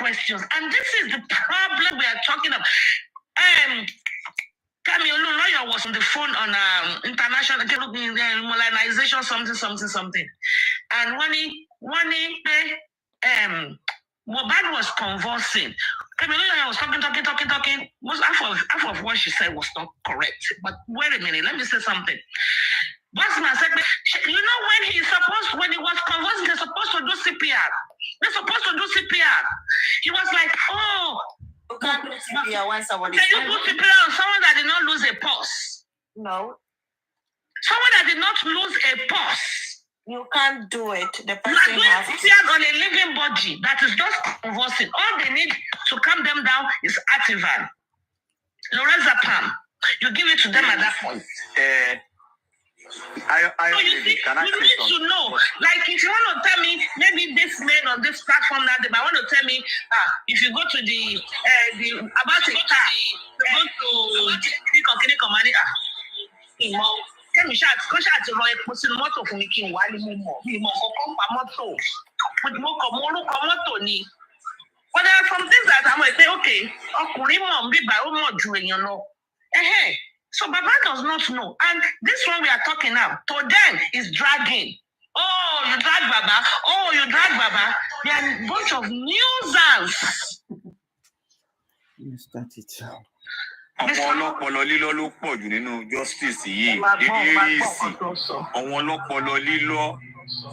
questions. And this is the problem we are talking about. Kamiolu lawyer was on the phone on international modernization, something. And when he Mohbad was conversing. Kamiolu lawyer was talking. Most half of what she said was not correct. But wait a minute, let me say something. Bossman said, you know, when he was conversing, they're supposed to do CPR. They're supposed to do CPR. He was like, oh, you can't do CPR when someone is. Can you put CPR on someone that did not lose a pulse? No. Someone that did not lose a pulse. You can't do it. The person has CPR on a living body that is just conversing. All they need to calm them down is Ativan. Lorazepam. You give it to them at that point. So you need to know, like if you want to tell me, maybe this man on this platform now, they might want to tell me, if you go to the about a car, you go to Kini Komani, tell me, go to Roy, put in motor for me, but there are some things that I might say, okay, so Baba does not know. And this one we are talking now, to them is dragging. Oh, you drag Baba. Oh, you drag Baba. They are a bunch of nuisance. You start it. Àwọn ọlọ́pọlọ lílọ́ ló pọ̀ jù nínú justice yìí. Aries, àwọn ọlọ́pọlọ lílọ́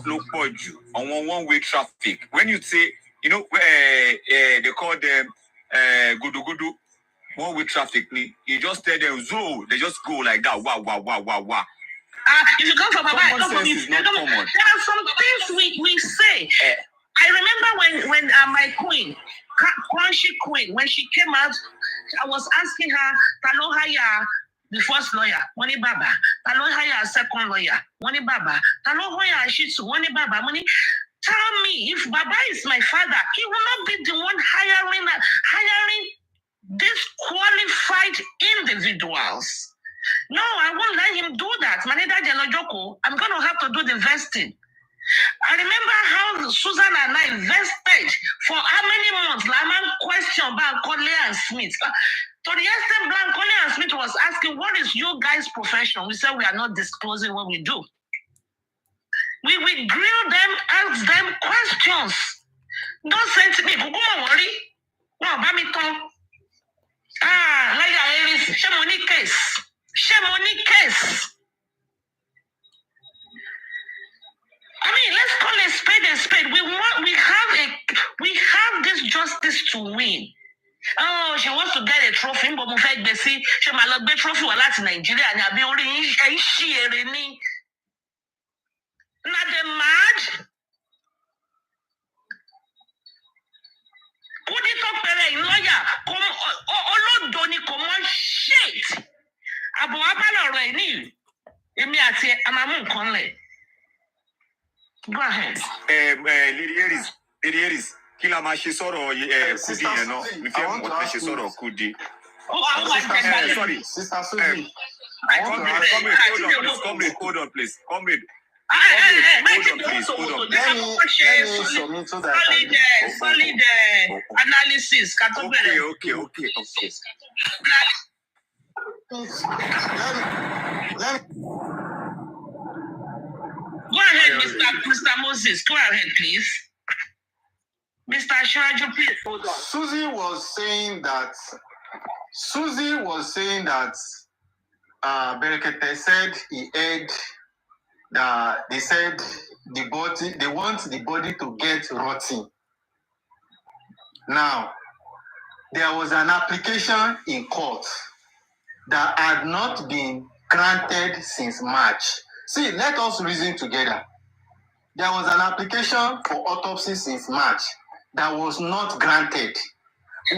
ló pọ̀ jù. Àwọn one-way traffic. When you say, you know, they call them gudu. One-way traffic, you just tell them, zo, they just go like that. Wow. If you come from Baba, I come from you. There are some things we say. I remember when my queen, Crunchy Queen, when she came out, I was asking her, Talo hire the first lawyer, Money Baba. Talo hire a second lawyer, Money Baba. Talo hire a Shitsu, Money Baba. Money. Tell me, if Baba is my father, he will not be the one hiring these qualified individuals. No, I won't let him do that. Maneda Jelojoko, I'm going to have to do the vesting. I remember how Susan and I invested for how many months? Laman question about Conley and Smith. To the extent Conley and Smith was asking, what is your guys' profession? We said we are not disclosing what we do. We will grill them, ask them questions. Don't send to me, Guguma worry. No, Bamiton. Like Aries, Shemoni case. I mean, let's call a spade. We have this justice to win. Oh, she wants to get a trophy, but she might not get trophy while that's in Nigeria and I'll be only sharing. Not the mad. Kudi talk better lawyer. Olodoni come shit. Abu Abala Reni. Emi ati amamu konle. Go ahead. Lady Aries, kila mashi soro Kudi no. Mi fi mo mashi soro Kudi. Sorry, Sister Suzzy. Hold on, please. Comrade. Hold on. Let me submit so that solid analysis. Okay. Let me. Go ahead, Mr. Moses. Go ahead, please. Mr. Shaju, please hold on. Suzzy was saying that Berekete said he heard that they said they want the body to get rotting. Now, there was an application in court that had not been granted since March. See, let us reason together. There was an application for autopsy since March that was not granted.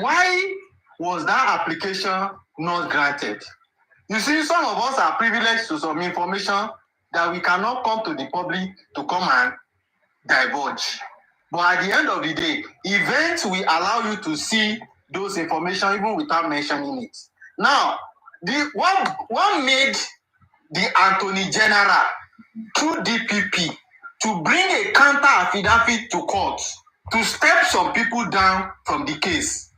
Why was that application not granted? You see, some of us are privileged to some information that we cannot come to the public to come and divulge. But at the end of the day, events will allow you to see those information even without mentioning it. Now, what made the Attorney General through DPP to bring a counter affidavit to court to step some people down from the case.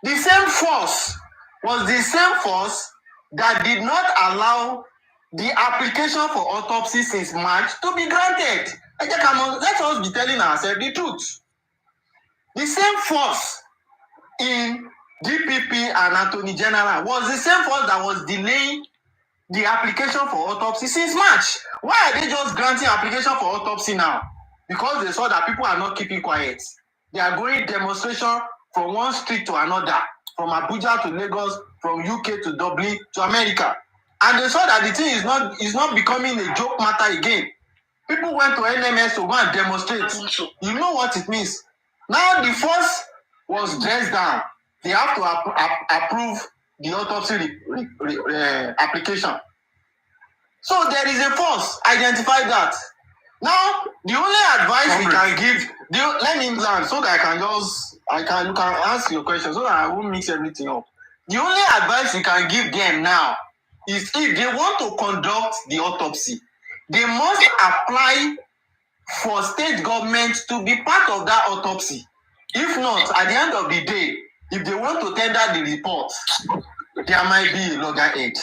The same force was the same force that did not allow the application for autopsy since March to be granted. Let us be telling ourselves the truth. The same force in DPP and Attorney General was the same force that was delaying the application for autopsy since March. Why are they just granting application for autopsy now? Because they saw that people are not keeping quiet. They are going demonstration from one street to another, from Abuja to Lagos, from UK to Dublin to America. And they saw that the thing is not becoming a joke matter again. People went to NMS to go and demonstrate. You know what it means. Now the force was dressed down. They have to approve the autopsy application. So there is a force. Identify that. Now the only advice we can give. Let me land so that you can ask your question so that I won't mix everything up. The only advice we can give them now is if they want to conduct the autopsy, they must apply for state government to be part of that autopsy. If not, at the end of the day, if they want to tender the report, there might be a loggerhead.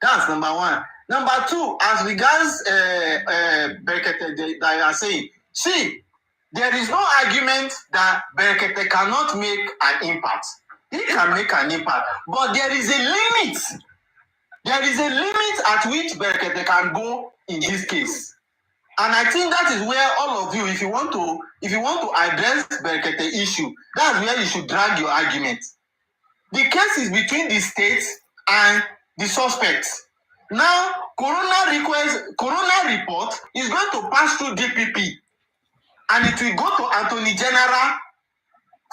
That's number one. Number two, as regards Berekete that you are saying, see, there is no argument that Berekete cannot make an impact. He can make an impact, but there is a limit. There is a limit at which Berekete can go in this case. And I think that is where all of you, if you want to address Berekete issue, that's where you should drag your argument. The case is between the states and the suspects. Now, coroner report is going to pass through DPP, and it will go to Attorney General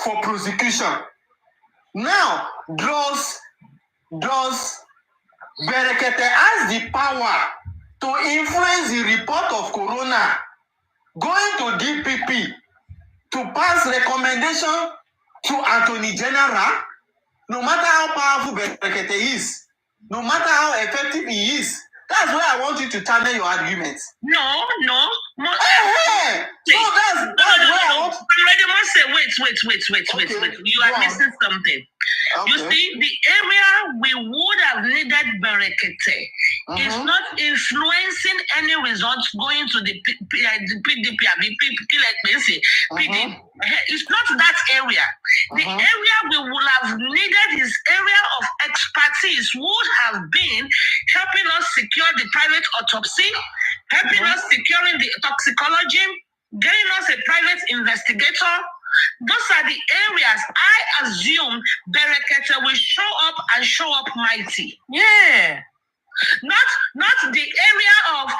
for prosecution. Now, does Berekete has the power to influence the report of coroner going to DPP to pass recommendation to Attorney General? No matter how powerful Berekete is, no matter how effective he is, that's where I want you to channel your arguments. No. Hey. So that's where I want. Wait. You are missing something. Okay. You see, the area we would have needed Berekete is not influencing any results going to the PDP. It's not that area. The area we would have needed his area of expertise would have been helping us secure the private autopsy, helping us securing the toxicology, getting us a private investigator. Those are the areas I assume Berekete will show up mighty. Yeah. Not the area of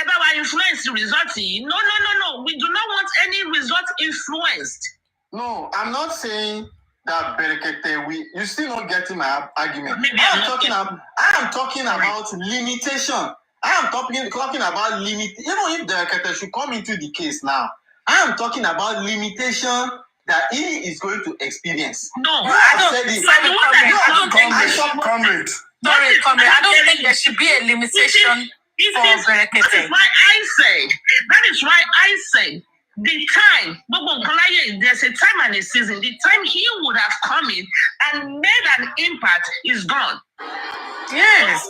about influence the result. No. We do not want any result influenced. No, I'm not saying that Berekete you still not getting my argument. I am talking about limitation. I am talking about limit. Even if Berekete should come into the case now, I am talking about limitation that he is going to experience. No, I don't think there should be a limitation for Berekete. That is why I say the time, there's a time and a season. The time he would have come in and made an impact is gone. Yes.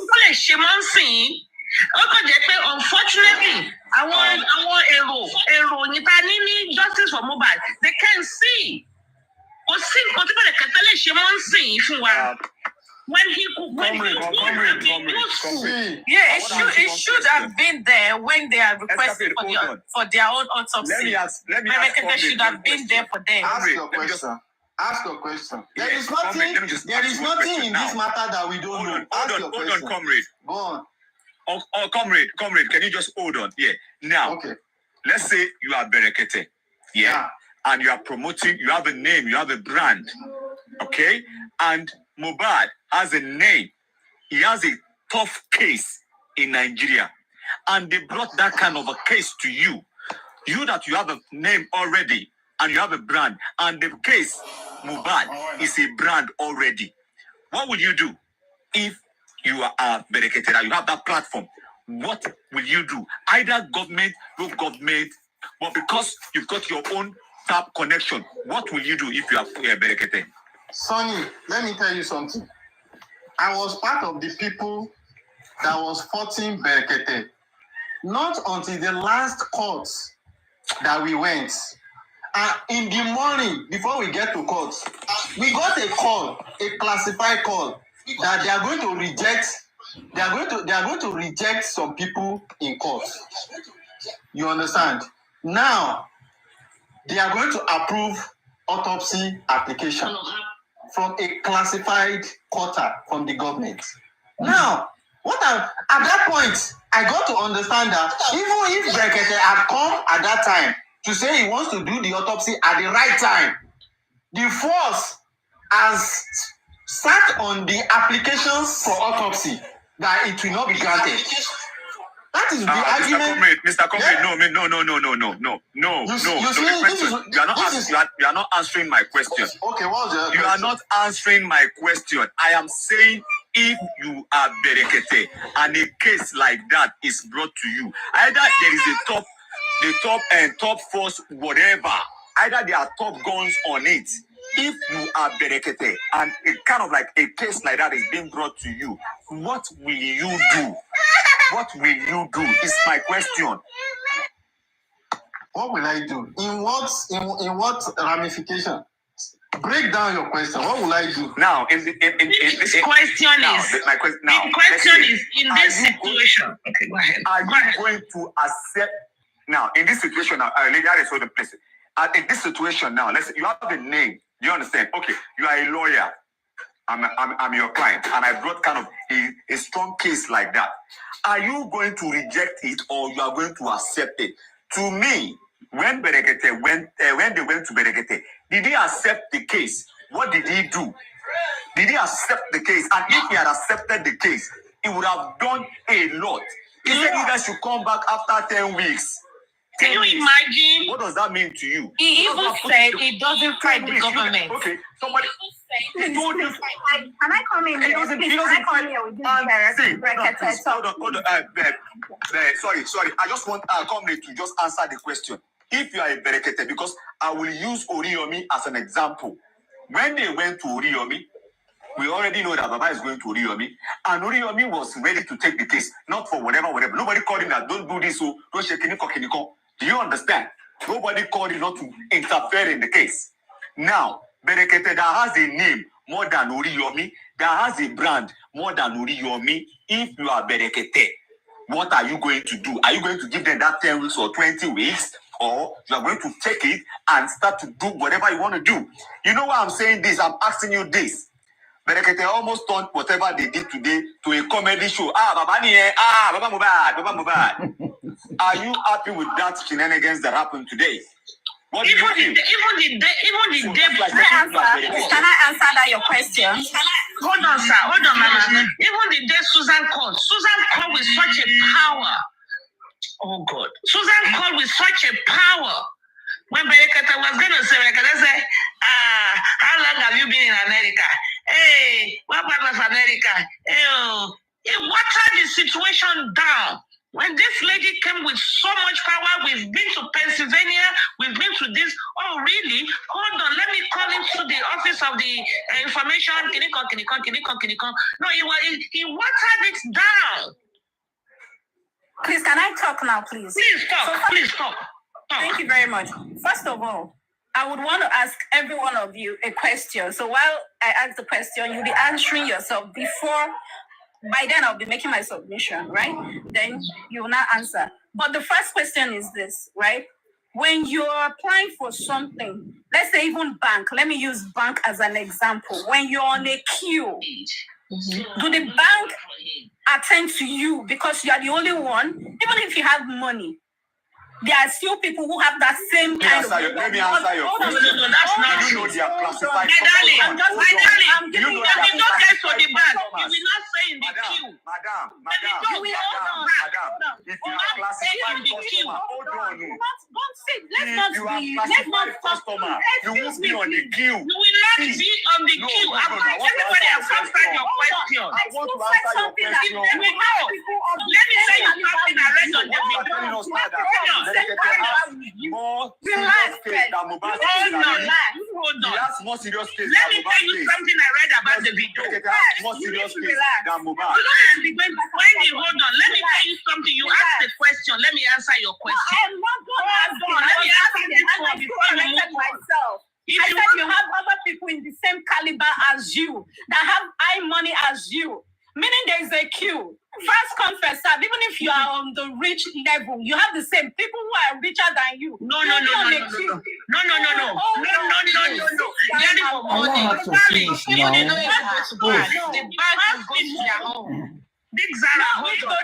Unfortunately, our justice for mobile, they can see. When he it should have been there when they are requesting for their own autopsy. Berekete should have been there for them. Ask your question. There is nothing in this matter that we don't know. Hold on, comrade. Go on. Oh, comrade, can you just hold on? Yeah. Now, okay. Let's say you are Berekete. Yeah. And you are promoting, you have a name, you have a brand. Okay? And Mohbad has a name. He has a tough case in Nigeria. And they brought that kind of a case to you. You that you have a name already and you have a brand. And the case, Mohbad, is a brand already. What will you do if you are Berekete, you have that platform? What will you do? Either government, no government, but because you've got your own tap connection. What will you do if you are berekete? Sonny, let me tell you something. I was part of the people that was fighting berekete. Not until the last court that we went. In the morning, before we get to court, we got a call, a classified call, that they are going to reject. They are going to reject some people in court. You understand? Now, they are going to approve autopsy application from a classified quarter from the government. Now, at that point, I got to understand that even if Berekete had come at that time to say he wants to do the autopsy at the right time, the force has sat on the applications for autopsy that it will not be granted. That is the argument. Mr. Comrade, no. You are not answering my question. Okay, what's your question? You are not answering my question. I am saying if you are berekete and a case like that is brought to you, either there is the top force, whatever, either there are top guns on it. If you are berekete and a kind of like a case like that is being brought to you, what will you do? What will you do? Is my question. What will I do? In what ramification? Break down your question. What will I do? Now, the question is in this situation. Okay, go ahead. Are you going to accept now in this situation now? Lady Aries, hold on, please. In this situation now, let's say you have a name. You understand? Okay, you are a lawyer. I'm your client, and I brought kind of a strong case like that. Are you going to reject it or you are going to accept it? To me, when they went to Berekete, did he accept the case? What did he do? Did he accept the case? And if he had accepted the case, he would have done a lot. He said you guys should come back after 10 weeks. Can you imagine? What does that mean to you? He even said it doesn't fight the government. Okay, somebody. Can I come in? Hold on. Sorry. I just want Comrade to just answer the question. If you are a berekete, because I will use Oriyomi as an example. When they went to Oriyomi, we already know that Baba is going to Oriyomi, and Oriyomi was ready to take the case, not for whatever. Nobody called him that, don't do this, so don't shake kiniko. Do you understand? Nobody called him not to interfere in the case. Now, Berekete that has a name more than Oriyomi, that has a brand more than Oriyomi. If you are Berekete, what are you going to do? Are you going to give them that 10 weeks or 20 weeks? Or you are going to take it and start to do whatever you want to do? You know why I'm saying this? I'm asking you this. Berekete almost turned whatever they did today to a comedy show. Baba Mubad. Are you happy with that shenanigans that happened today? What Even the day. Can I answer that your question? Hold on, Mama. Even the day Susan called with such a power. Oh God, Susan called with such a power. When Berekete was going to say, how long have you been in America? Hey, what part of America? It watered the situation down. When this lady came with so much power, we've been to Pennsylvania, we've been to this. Oh, really? Hold on, let me call into the office of the information. No, he watered it down. Please, can I talk now, please? Please talk. Thank you very much. First of all, I would want to ask every one of you a question. So while I ask the question, you'll be answering yourself before. By then, I'll be making my submission, right? Then you will not answer. But the first question is this, right? When you're applying for something, let's say even bank, let me use bank as an example. When you're on a queue, do the bank attend to you because you are the only one? Even if you have money, there are still people who have that same kind of... Let me answer your question. No, that's not true. My darling, if you don't get to the bank, you will not stay in the queue. Madam, if you are classified customer, hold on. Let's not customer, you won't be on the queue. You will not be on the queue. Everybody has answered your question. I want to answer your question. me tell you something I read on the video. Hold on. He has more serious case. Let me tell you something I read about the video. More serious case than Mohbad. When you hold on, let me tell you something. You asked a question. Let me answer your question. I'm not going to ask you. Let me answer this one before you move on. Myself. I said you have other people in the same caliber as you that have high money as you. Meaning there is a queue. First come, first serve. Even if you are on the rich level, you have the same people who are richer than you. No. There is money. The bank will go to their own. Big Zara, hold on.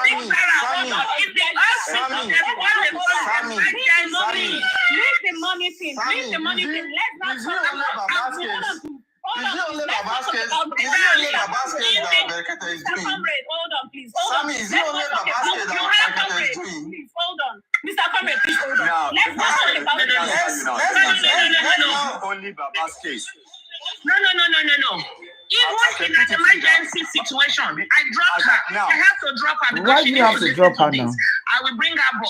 Big Zara, hold on. If they ask me, leave the money thing. Leave the money thing. Let's not talk about Is it only Baba's case? Is it only Baba's case that Berekete is doing? Hold on, please. Hold on. Is it only Baba's case that Berekete is doing? Please, hold on. Mr. Comrade, please hold on. Now, Let's not talk about only Baba's case. No. Even in an emergency situation, I dropped her. I have to drop her because Why do you have to drop her now? I will bring her back up.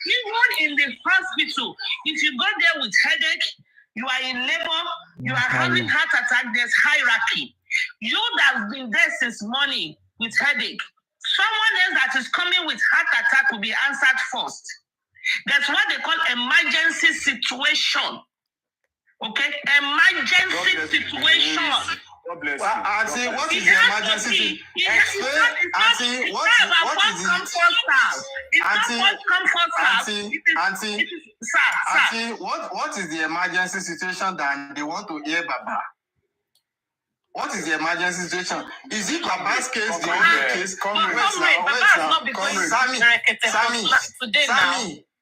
Even in the hospital, if you go there with headache, you are in labor, you are having heart attack, there's hierarchy. You that have been there since morning with headache, someone else that is coming with heart attack will be answered first. That's what they call emergency situation. Okay? Emergency situation. Auntie, what is the emergency? Explain, Auntie, what is what is the emergency situation that they want to hear Baba? What is the emergency situation? Is it Baba's case, the only case?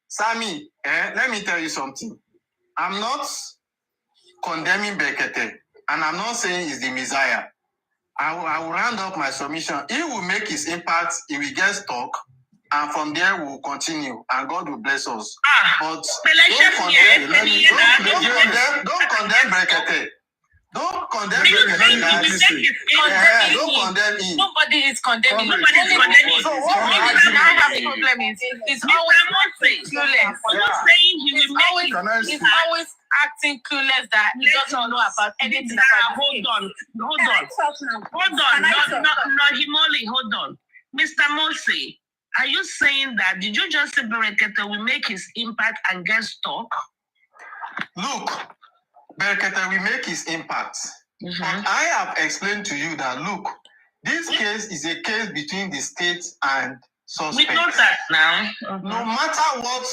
Sammy, let me tell you something. I'm not condemning Berekete, and I'm not saying he's the Messiah. I will round up my submission. He will make his impact, he will get stuck, and from there we will continue, and God will bless us. But don't condemn Berekete. Don't condemn Berekete. Don't condemn him. Nobody is condemning. Nobody is condemning. So what I have a problem is he's always clueless. He's always acting clueless that he doesn't know about anything about Hold on. Hold on. Mr. Mose, are you saying that, did you just say Berekete will make his impact and get stuck? Look, Berekete will make his impact. Mm-hmm. I have explained to you that, look, this case is a case between the state and suspect. We know that now. Mm-hmm. No matter what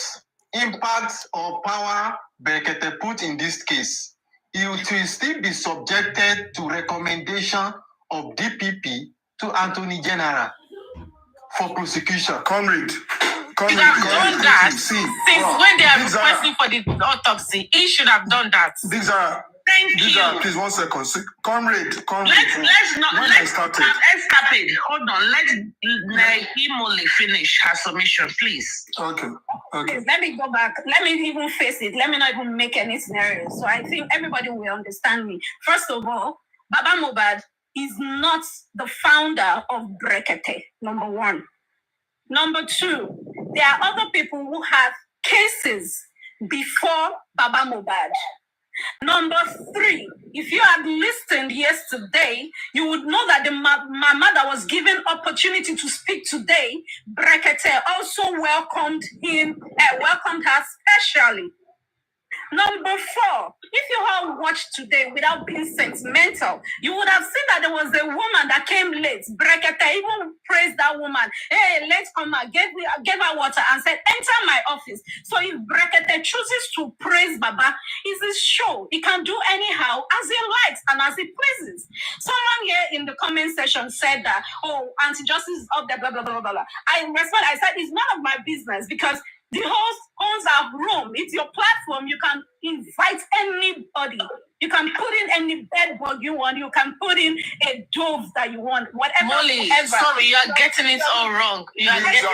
impact or power Berekete put in this case, he will still be subjected to recommendation of DPP to Attorney General for prosecution. Comrade. He should have done that since when they are requesting for the autopsy. He should have done that. These are. Thank you. Please 1 second. Comrade. Let's escapade. Hold on. Let Imole finish her submission, please. Okay. Let me go back. Let me even face it. Let me not even make any scenario. So I think everybody will understand me. First of all, Baba Mohbad is not the founder of Berekete, number one. Number two, there are other people who have cases before Baba Mohbad. Number three, if you had listened yesterday, you would know that the mama that was given opportunity to speak today, Berekete, also welcomed her specially. Number four, if you all watched today without being sentimental, you would have seen that there was a woman that came late. Berekete even praised that woman. Hey, let's come out. Gave her water and said, enter my office. So if Berekete chooses to praise Baba, it's his show. He can do anyhow as he likes and as he pleases. Someone here in the comment section said that, oh, anti-justice is up there, blah, blah, blah, blah, blah. I responded, I said, it's none of my business because the host owns a room. It's your platform. You can invite anybody. You can put in any bed bug you want. You can put in a dove that you want. Whatever. Molly, sorry, you are getting it all wrong. You are getting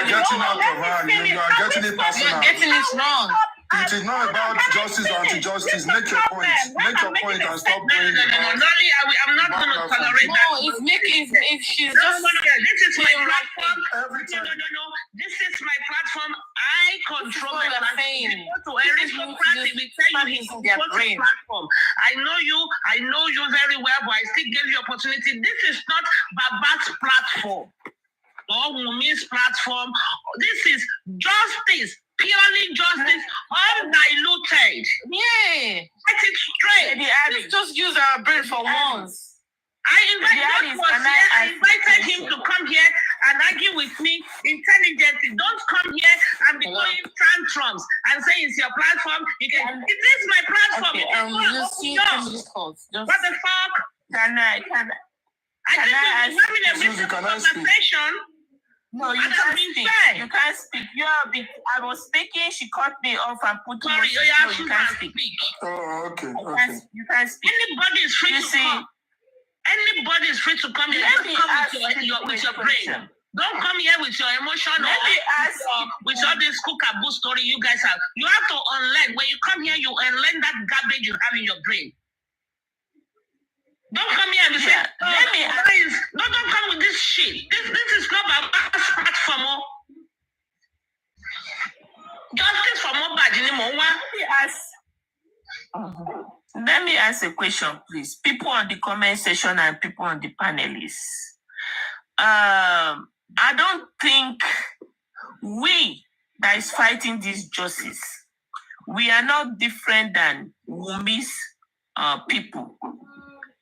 it wrong. It is not about justice or anti-justice. Make your point. Make your point and stop going. I'm not going to tolerate that. No, if she's just... This is my platform. Every time. No. This is my platform. I control my platform. saying. Go to aristocracy. We tell you he's control the platform. I know you very well, but I still gave you opportunity. This is not Baba's platform or Wumi's platform. This is justice. Purely justice, undiluted. Yeah. Let it straight. Let's just use our brain for once. I invited him to come here and argue with me intelligently. Don't come here and be throwing tantrums and say it's your platform. It is my platform. What the fuck? Can I We're having a reasonable conversation. No, you can't speak. You can't speak. I was speaking. She cut me off and put me. Sorry, you can't speak. Oh, okay. You can't speak. Anybody is free to come. Anybody is free to come here. Don't come with your brain. Don't come here with your emotion with all this cookaboo story you guys have. You have to unlearn. When you come here, you unlearn that garbage you have in your brain. Don't come here and say, don't come with this shit. This is not about platform. Justice for more bad anymore. Let me ask a question, please. People on the comment section and people on the panelists. I don't think we that is fighting this justice, we are not different than Wumi's people.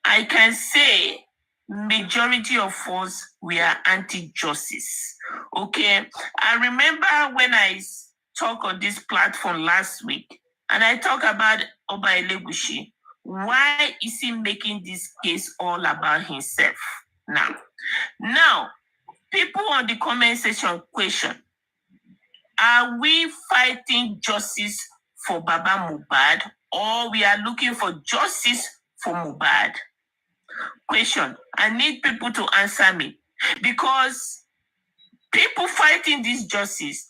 I can say majority of us, we are anti-justice. Okay? I remember when I talked on this platform last week, and I talk about Oba Elegushi. Why is he making this case all about himself now? People on the comment section question, are we fighting justice for Baba Mohbad or we are looking for justice for Mohbad? Question. I need people to answer me because people fighting this justice,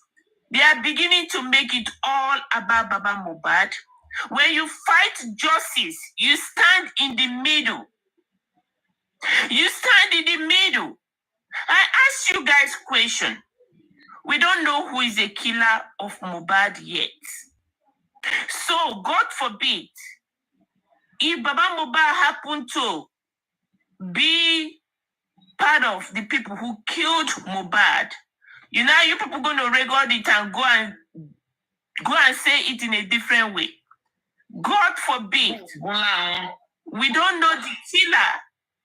they are beginning to make it all about Baba Mohbad. When you fight justice, you stand in the middle. You stand in the middle. I ask you guys a question. We don't know who is the killer of Mohbad yet. So, God forbid, if Baba Mohbad happened to be part of the people who killed Mohbad, you people going to record it and go and say it in a different way. God forbid. We don't know the killer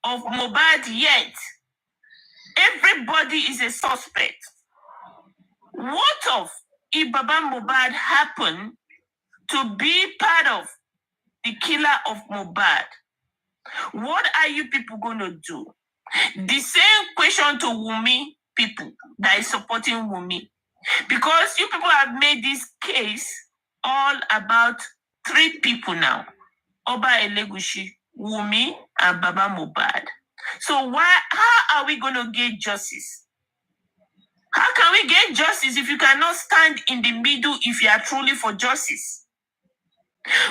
of Mohbad yet. Everybody is a suspect. What if Baba Mohbad happened to be part of the killer of Mohbad? What are you people going to do? The same question to Wumi people that is supporting Wumi. Because you people have made this case all about 3 people now. Oba Elegushi, Wumi, and Baba Mohbad. So how are we going to get justice? How can we get justice if you cannot stand in the middle if you are truly for justice?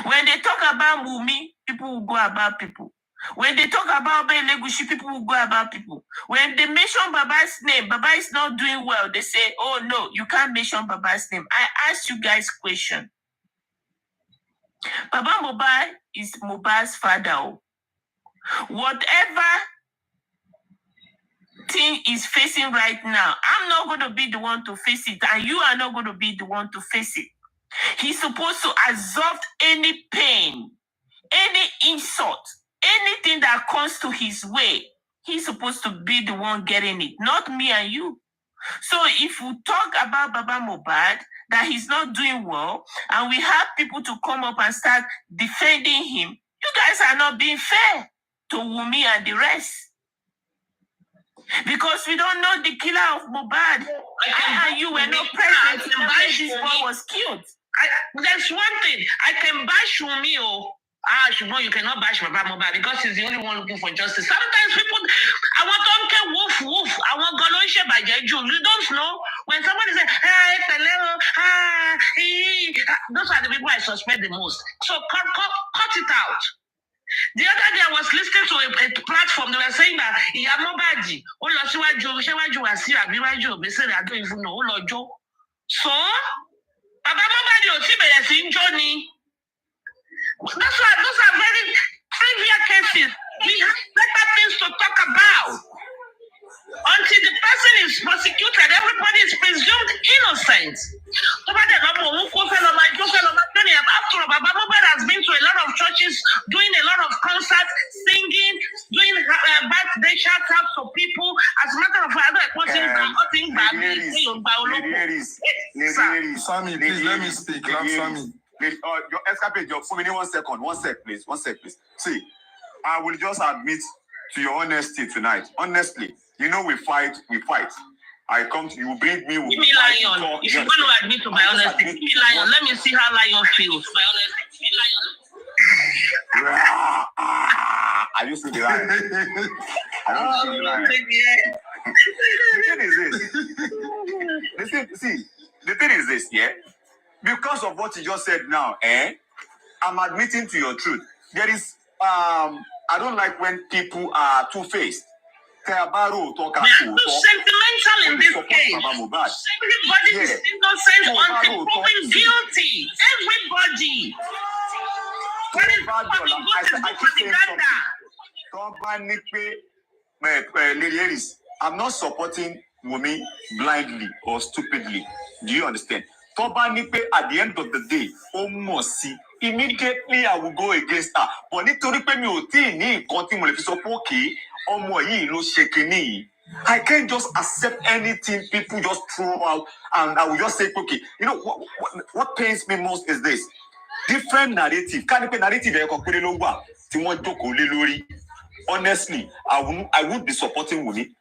When they talk about Wumi, people will go about people. When they talk about Elegushi, people will go about people. When they mention Baba's name, Baba is not doing well. They say, oh no, you can't mention Baba's name. I ask you guys a question. Baba Mohbad is Mohbad's father. Whatever thing is facing right now, I'm not going to be the one to face it, and you are not going to be the one to face it. He's supposed to absorb any pain, any insult, anything that comes to his way. He's supposed to be the one getting it, not me and you. So if we talk about Baba Mohbad, that he's not doing well, and we have people to come up and start defending him, you guys are not being fair to Wumi and the rest. Because we don't know the killer of Mohbad. I and you were not present when this boy was killed. There's one thing. I can bash Wumi. No, you cannot bash Baba Mohbad because he's the only one looking for justice. Sometimes people, I want to woof. I want Golonshe by Jeju. You don't know When somebody says, hey, hello, those are the people I suspect the most. So cut it out. The other day I was listening to a platform, they were saying that Iyamobaji, I don't even know. So, Baba Mobadi ò tí bẹ̀rẹ̀ sí ń jó ni. Those are very trivial cases. We have better things to talk about. Until the person is prosecuted, everybody is presumed innocent. After all, Baba Mobad has been to a lot of churches, doing a lot of concerts, singing, doing birthday shout-outs to people. As a matter of fact, Sammy, please let me speak. Sammy. Your escapade, for me 1 second. 1 sec, please. 1 sec, please. See, I will just admit to your honesty tonight. Honestly, you know we fight. I come to you, bring me. Give me lion. If you're going to admit to my honesty, give me lion. Let me see how lion feels. My honesty, give me lion. Are you still the lion? The thing is this, yeah? Because of what you just said now, I'm admitting to your truth. There is, I don't like when people are two-faced. They are too sentimental in this case. Everybody is innocent until proven guilty. Everybody. Lady Aries, I'm not supporting Wumi blindly or stupidly. Do you understand? At the end of the day, almost see. Immediately I will go against her. But I can't just accept anything people just throw out, and I will just say, okay, you know what pains me most is this different narrative. Honestly, I would be supporting Wuni.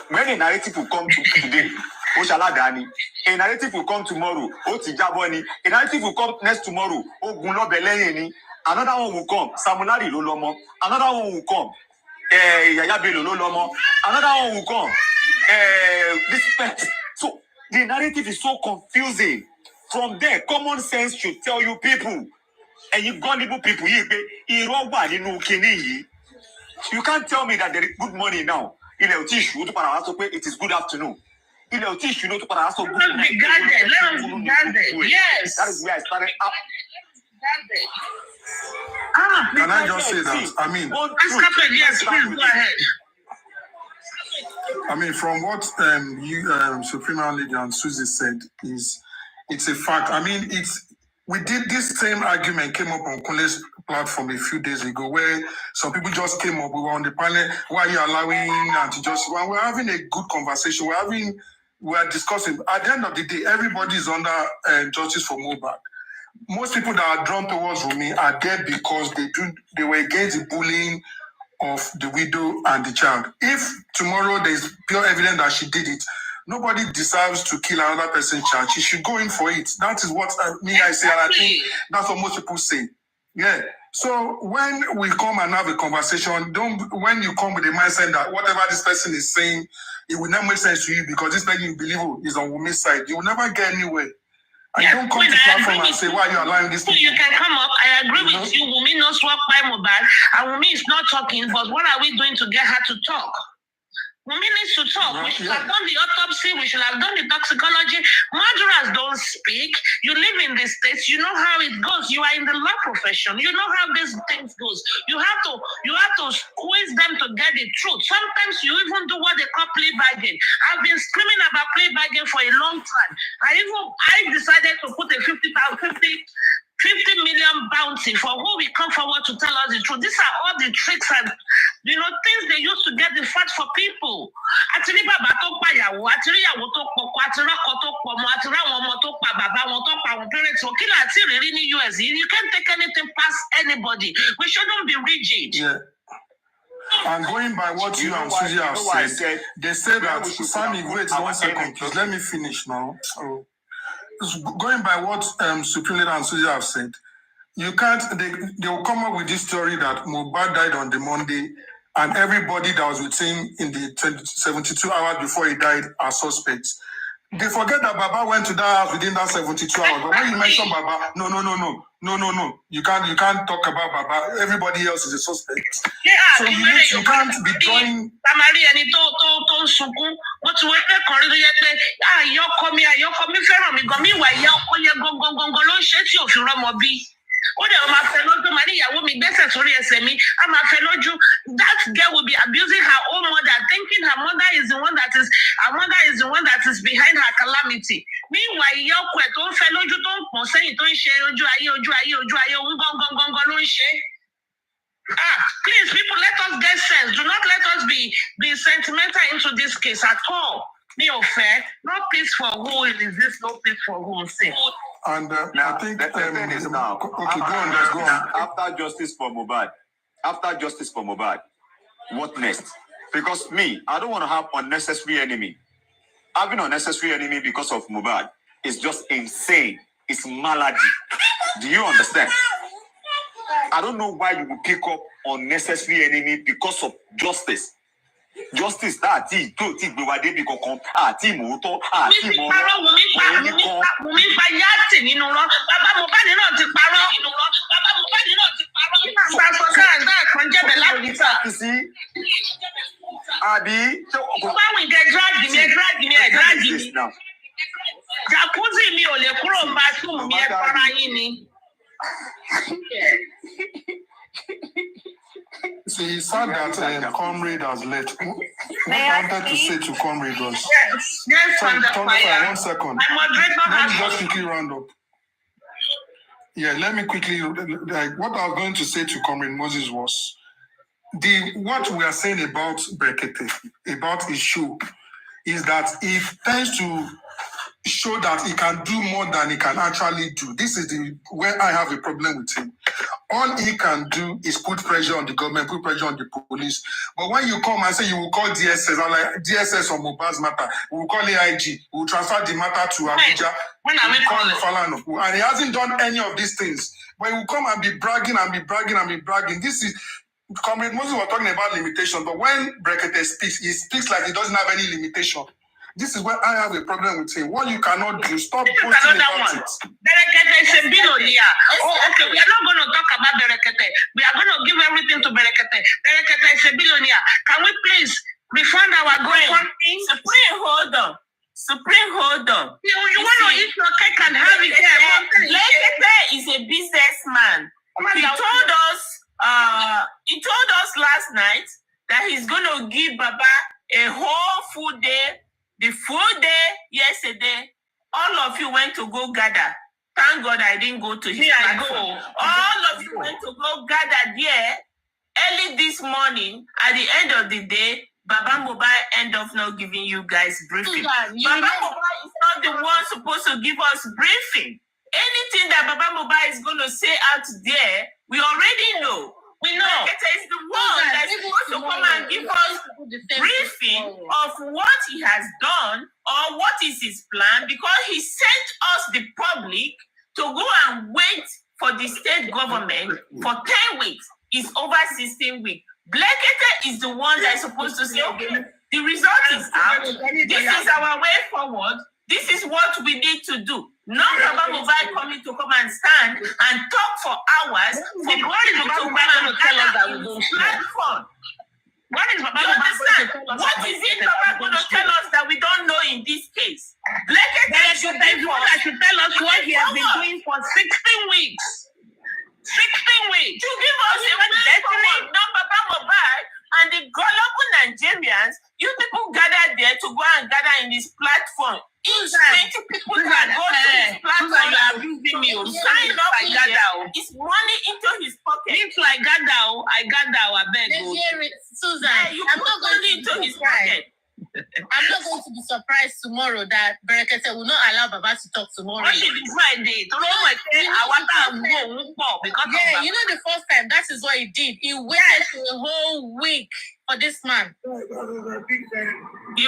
When a narrative will come to today, Oshaladani, a narrative will come tomorrow, Otijaboni, a narrative will come next tomorrow, Ogunlo Beleni, another one will come, Samulari Lolomo, another one will come, Yayabe Lolomo, another one will come, this. So the narrative is so confusing. From there, common sense should tell you people, and you gullible people, you can't tell me that there is good money now. It is good afternoon. Let us be guarded. Yes. That is where I started up. Can I just say that? I mean, yes, please go ahead. I mean, from what Supreme Lady and Suzzy said, it's a fact. I mean, we did this same argument came up on Kunle's platform a few days ago, where some people just came up. We were on the panel. Why are you allowing anti-justice? When we're having a good conversation, we're discussing. At the end of the day, everybody is under justice for Mohbad. Most people that are drawn towards Wunmi are there because they were against the bullying of the widow and the child. If tomorrow there is pure evidence that she did it, nobody deserves to kill another person's child. She should go in for it. That is what I say, and I think that's what most people say. Yeah. So when we come and have a conversation, when you come with the mindset that whatever this person is saying, it will not make sense to you because this person you believe is on Wumi's side. You will never get anywhere. And you don't come to platform and say, why are you allowing this people? You can come up. I agree with you. Wunmi knows what by Mohbad, and Wunmi is not talking, but what are we doing to get her to talk? Wunmi needs to talk. We should have done the autopsy. We should have done the toxicology. Murderers don't speak. You live in the States. You know how it goes. You are in the law profession. You know how these things goes. You have to squeeze them to get the truth. Sometimes you even do what they call plea bargain. I've been screaming about plea bargain for a long time. I decided to put a 50 million bounty for who will come forward to tell us the truth. These are all the tricks and things they use to get the facts for people. You can't take anything past anybody. We shouldn't be rigid. Yeah. And going by what you and Suzzy have said, they say that Sammy, wait 1 second, please. Let me finish now. Going by what Supreme Leader and Suzzy have said, you can't. They will come up with this story that Mohbad died on the Monday, and everybody that was with him in the 72 hours before he died are suspects. They forget that Baba went to that house within that 72 hours. But when you mention Baba, no. You can't talk about Baba. Everybody else is a suspect. Yeah, so you can't be drawing. Tamari ẹni tó sunkún. Mo ti wọ́n pẹ́ kan rí tó yẹ pé àyọkọ mi fẹ́ràn mi gan. Mi ìwà ìyá ọkọ yẹn gangan ló ń ṣe tí òfin rọmọ bí. Ó dẹ̀ máa fẹ́ lójú, màá ní ìyàwó mi gbẹ́sẹ̀ sórí ẹsẹ̀ mi, á máa fẹ́ lójú. That girl will be abusing her own mother, thinking her mother is the one that is behind her calamity. Meanwhile, ìyá ọkọ ẹ̀ tó ń fẹ́ lójú tó ń pọ̀n sẹ́yìn tó ń ṣe ojú ayé òun gangan ló ń ṣe. Please, people, let us get sense. Do not let us be sentimental into this case at all. No fair, no peace for who resist, no peace for who say. And now, I think the thing is now, okay, go on. After justice for Mohbad, what next? Because me, I don't want to have unnecessary enemy. Having unnecessary enemy because of Mohbad is just insane. It's malady. Do you understand? I don't know why you would pick up unnecessary enemy because of justice. Justice that ti gbe wa debi kankan àti ìmọ̀ọ́tọ́ àti ìmọ̀ọ́rọ́. Wùmí pa yáàtì nínú rán. Bàbá Mohbad náà ti parọ́. Nígbà sọ káàdá kan jẹ́bẹ̀ láti sá. Àbí. Báwo ìgẹ̀ drag me. Jacuzzi mi ò lè kúrò ń bá túmù mi ẹ para yín ni. So he said that comrade has left. What I wanted to say to comrade was... Yes, sorry, Fire. 1 second. Let me just quickly round up. Yeah, let me quickly... what I was going to say to comrade Moses was... what we are saying about Brekete, about his show, is that he tends to show that he can do more than he can actually do. This is where I have a problem with him. All he can do is put pressure on the government, put pressure on the police. But when you come and say you will call DSS, I'm like, DSS on Mohbad's matter, we will call AIG, we will transfer the matter to Abuja. When are we calling? Falano. And he hasn't done any of these things. But he will come and be bragging. This is... Comrade Moses was talking about limitation, but when Brekete speaks, he speaks like he doesn't have any limitation. This is where I have a problem with him. What you cannot do, stop posting about it. Berekete is a billionaire. Okay, we are not going to talk about Berekete. We are going to give everything to Berekete. Berekete is a billionaire. Can we please refund our GoFundMe? Supreme, hold on. You want to eat your cake and have it here. Berekete is a businessman. He told us last night that he's going to give Baba a whole full day. The full day yesterday, all of you went to go gather. Thank God I didn't go to his platform. All of you went to go gather there early this morning. At the end of the day, Baba Mohbad end up not giving you guys briefing. Baba Mohbad is not the one supposed to give us briefing. Anything that Baba Mohbad is going to say out there, we already know. We know it is the one that's supposed to come and give us briefing of what he has done or what is his plan, because he sent us, the public, to go and wait for the state government for 10 weeks. It's over 16 weeks. Brekete is the one that's supposed to say, okay, the result is out. This is our way forward. This is what we need to do. Not Baba Mohbad coming to come and stand and talk for hours for people to come and tell us that we don't platform. What is Baba Mohbad going to tell us? What is it Baba going to tell us that we don't know in this case? Brekete should tell us what he has been doing for 16 weeks. 16 weeks. To give us a way not Baba Mohbad and the gullible Nigerians, you people gather there to go and gather in this platform. Each 20 people that go to his platform, you are abusing me. Sign up with him. It's money into his pocket. It's like I gather, I beg you. Susan, You put money into his pocket. I'm not going to be surprised tomorrow that Berekete will not allow Baba to talk tomorrow. What is Friday? Yeah, you know the first time, that is what he did. He waited for a whole week for this man. He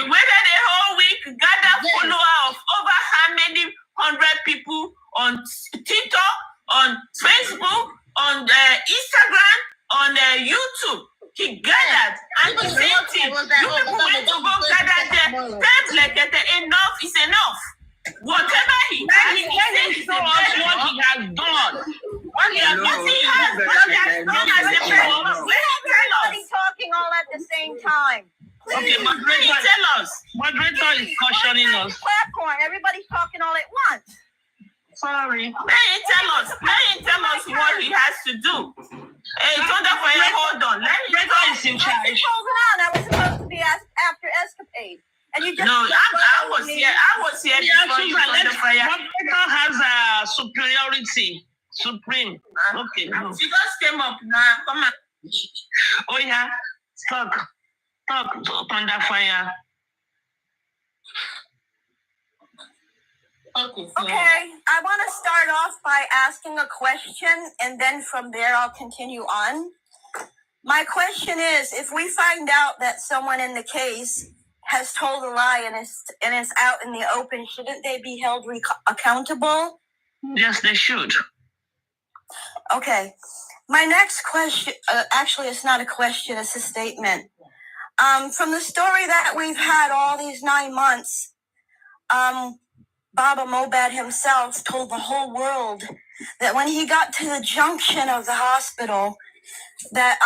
waited a whole week, gathered follower of over how many 100 people on TikTok, on Facebook, on Instagram, on YouTube. He gathered. And the same thing. You people went to go gather there. Enough is enough. Whatever he has, he says what he has done. What he has done as a people. Everybody talking all at the same time. Okay, moderator, tell us. Moderator is cautioning us. Popcorn. Everybody's talking all at once. Sorry. Let him tell us what he has to do. Hey, Thunderfire, hold on. Moderator is in charge. I was supposed to be after Escapade. And you just no, I was here. I was here before you, Thunderfire. Moderator has a superiority. Supreme. Okay. No. She just came up now. Come on. Oh yeah. Talk, Thunderfire. Okay, I want to start off by asking a question, and then from there I'll continue on. My question is, if we find out that someone in the case has told a lie and is out in the open, shouldn't they be held accountable? Yes, they should. Okay. My next question, actually, it's not a question, it's a statement. From the story that we've had all these 9 months, Baba Mobad himself told the whole world that when he got to the junction of the hospital, that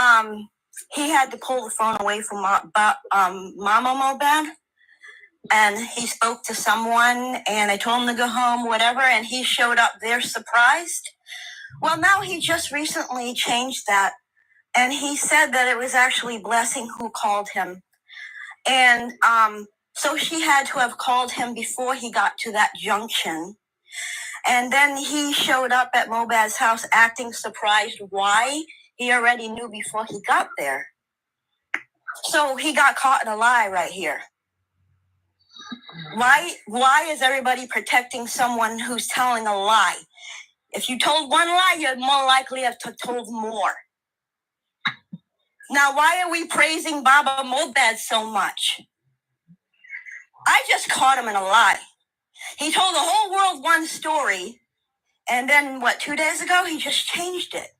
he had to pull the phone away from Mama Mobad, and he spoke to someone, and they told him to go home, whatever, and he showed up there surprised. Well, now he just recently changed that, and he said that it was actually Blessing who called him. And so she had to have called him before he got to that junction. And then he showed up at Mobad's house acting surprised. Why? He already knew before he got there. So he got caught in a lie right here. Why is everybody protecting someone who's telling a lie? If you told one lie, you're more likely to have told more. Now, why are we praising Baba Mobad so much? I just caught him in a lie. He told the whole world one story, and then, 2 days ago, he just changed it.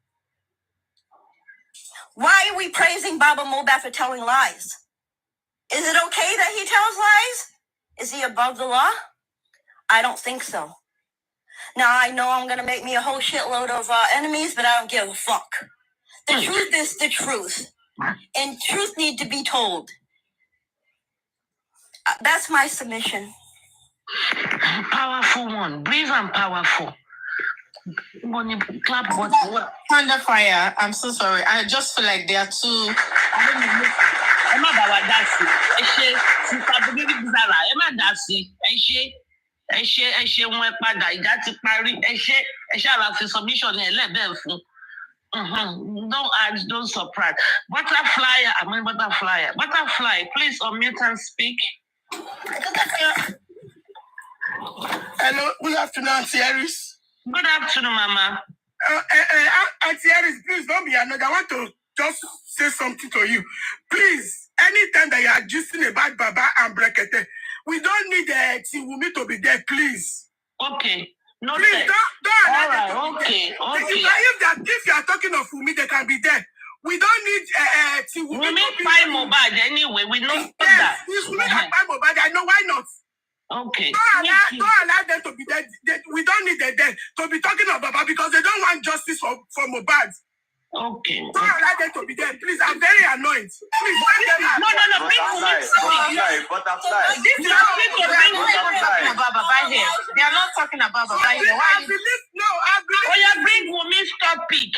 Why are we praising Baba Mobad for telling lies? Is it okay that he tells lies? Is he above the law? I don't think so. Now, I know I'm going to make me a whole shitload of enemies, but I don't give a fuck. The truth is the truth. And truth need to be told. That's my submission. Powerful one. Brave and powerful. When you clap, Under fire. I'm so sorry. I just feel like they are too. Emma Bawadasi. Sister Baby Zara. Emma Dasi. Wọ́n padà ìjà ti parí. Àlàfi submission ẹ̀ lẹ́bẹ̀ẹ́ fún. Don't add, don't surprise. Butterfly, please unmute and speak. Hello, good afternoon, Auntie Aries. Good afternoon, Mama. Auntie Aries, please don't be annoyed. I want to just say something to you. Please, anytime that you are gisting about Baba and Brekete, we don't need Tiwumi to be there, please. Okay. No, please don't all right, okay. If you are talking of Wumi, they can be there. We don't need Tiwumi. We need five mobile anyway. We know that. If we have five mobile, I know why not. Okay. Don't allow them to be there. We don't need them there to be talking about Baba because they don't want justice for Mohbad. Okay. Don't allow them to be there, please. I'm very annoyed. Please, no. Butterfly. This is Baba here. They are not talking about Baba here. I believe. Oh yeah, bring Wumi's topic.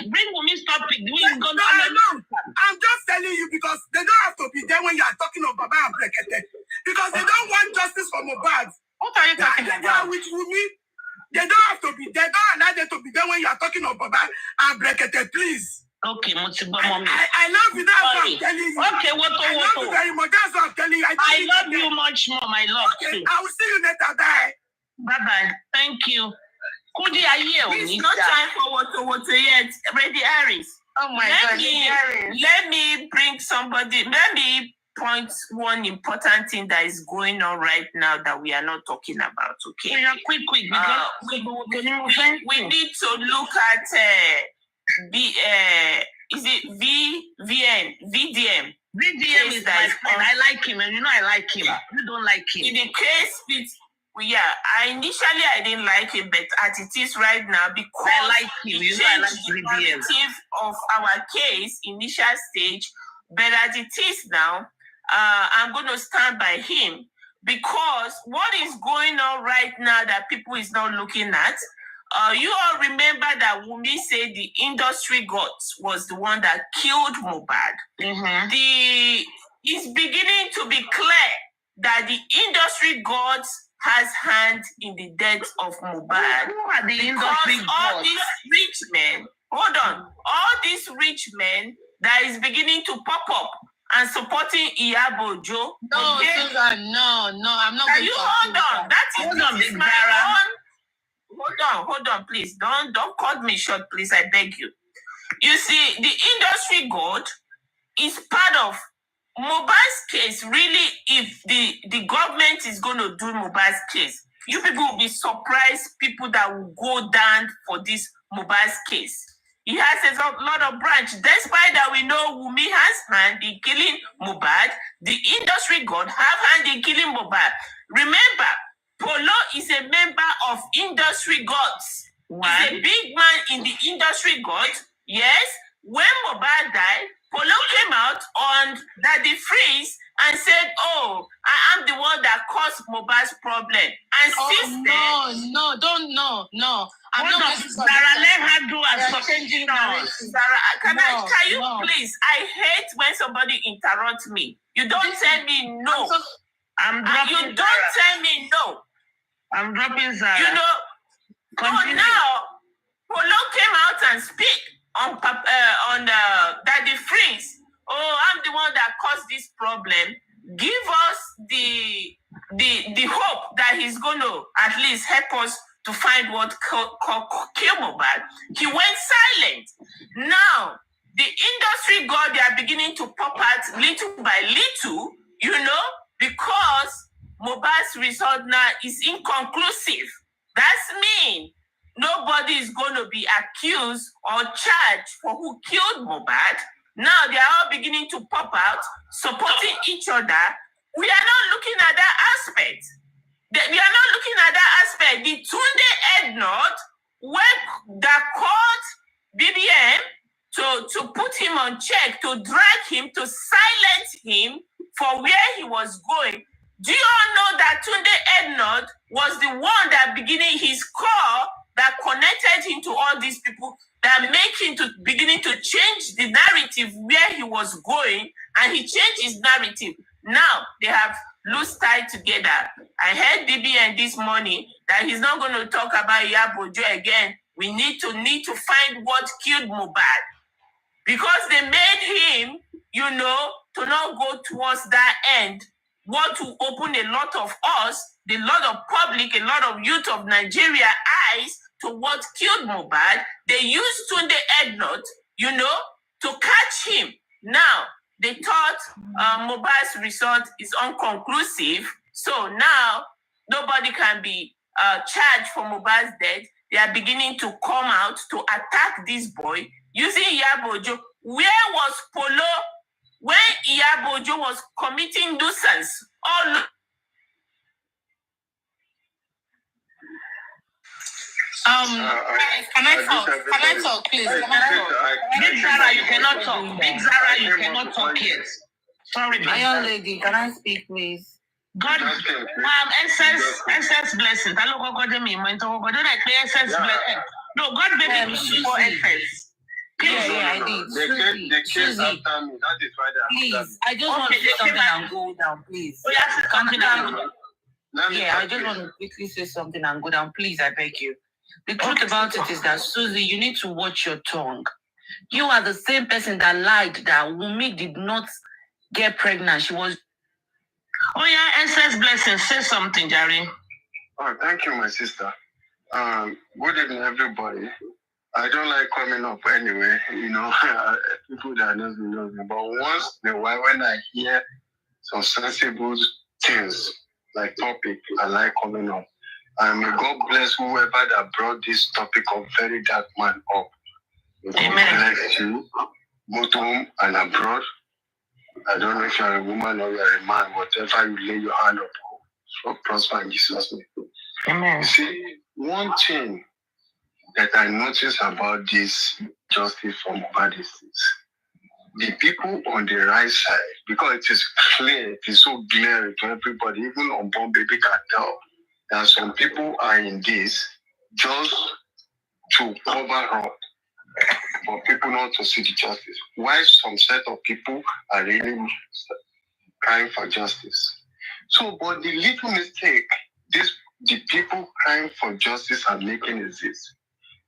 I'm just telling you because they don't have to be there when you are talking of Baba and Brekete. Because they don't want justice for Mohbad. What are you talking about? They are with Wumi. They don't have to be there. Don't allow them to be there when you are talking of Baba and Brekete, please. Okay, I love you. That's what I'm telling you. Okay, I love you very much. That's what I'm telling you. I love you much more, my love. Okay, I will see you later. Bye. Bye. Thank you. Kudi, are you? It's not time for what yet. Ready, Aries. Oh my God. Let me bring somebody. Let me point one important thing that is going on right now that we are not talking about. Okay. Yeah, quick. Because we need to look at is it VDM? VDM is my friend. I like him, and you know I like him. You don't like him. In the case with I didn't like him, but as it is right now, because I like him. You know I like the VDM. narrative of our case, initial stage, but as it is now, I'm going to stand by him, because what is going on right now that people is not looking at. You all remember that Wumi said the industry gods was the one that killed Mohbad. Mm-hmm. It's beginning to be clear that the industry gods has hand in the death of Mohbad. Who are the industry all gods? these rich men, all these rich men that is beginning to pop up and supporting Iyabojo. No, okay? Susan, no, I'm not. Can you hold on? That is my own. Hold on, please. Don't cut me short, please. I beg you. You see, the industry god is part of Mohbad's case. Really, if the government is going to do Mohbad's case, you people will be surprised. People that will go down for this Mohbad's case. He has a lot of branch. Despite that, we know Wumi has hand in killing Mohbad. The industry god have hand in killing Mohbad. Remember, Polo is a member of industry gods. He's a big man in the industry god. Yes, when Mohbad died, Polo came out on Daddy Freeze and said, "Oh, I am the one that caused Mohbad's problem." And since then, no. I'm what not. does Zara let her do as changing Zara, can you please? I hate when somebody interrupts me. You don't tell me no. I'm dropping You don't tell me no. I'm dropping Zara. You know, Continue. now Polo came out and speak on Daddy Freeze. Oh, I'm the one that caused this problem. Give us the hope that he's going to at least help us to find what killed Mohbad. He went silent. Now, the industry god, they are beginning to pop out little by little, because Mohbad's result now is inconclusive. That's mean nobody is going to be accused or charged for who killed Mohbad. Now they are all beginning to pop out, supporting each other. We are not looking at that aspect. We are not looking at that aspect. The Tunde Ednot work that caught BBM to put him on check, to drag him, to silence him for where he was going. Do you all know that Tunde Ednot was the one that beginning his call that connected him to all these people, that make him to beginning to change the narrative where he was going, and he changed his narrative. Now they have loose tie together. I heard DBN this morning that he's not going to talk about Iyabojo again. We need to find what killed Mohbad, because they made him, to not go towards that end. Want to open a lot of us, a lot of public, a lot of youth of Nigeria eyes to what killed Mohbad. They used Tunde Ednot, to catch him. Now, they thought Mohbad's result is unconclusive. So now, nobody can be charged for Mohbad's death. They are beginning to come out to attack this boy using Iyabojo. Where was Polo when Iyabojo was committing nuisance? Can I talk, please? Big Zara, you cannot talk. Big Zara, you cannot talk yet. Sorry, Big Zara. Lady, can I speak, please? God, SS blessings. No, God baby for SS. Yeah, I did. Suzzy, after me. That is why they are. Please, I just want to say something and go down, please. Oh, yeah, say something and go down. I just want to quickly say something and go down, please. I beg you. The truth about it is that, Suzzy, you need to watch your tongue. You are the same person that lied that Wumi did not get pregnant. She was. Oh yeah, SS blessings. Say something, Jerry. Oh, thank you, my sister. Good evening, everybody. I don't like coming up anyway, people that knows me. But once in a while, when I hear some sensible things like topic, I like coming up. And may God bless whoever that brought this topic of very dark man up. May God bless you. both home and abroad. I don't know if you're a woman or you're a man, whatever you lay your hand upon, so prosper in Jesus' name. Amen. You see, one thing that I noticed about this justice from Mohbad is the people on the right side, because it is clear, it is so glaring to everybody, even on Born Baby can tell that some people are in this just to cover up for people not to see the justice. Why some set of people are really crying for justice. So, but the little mistake the people crying for justice are making is this.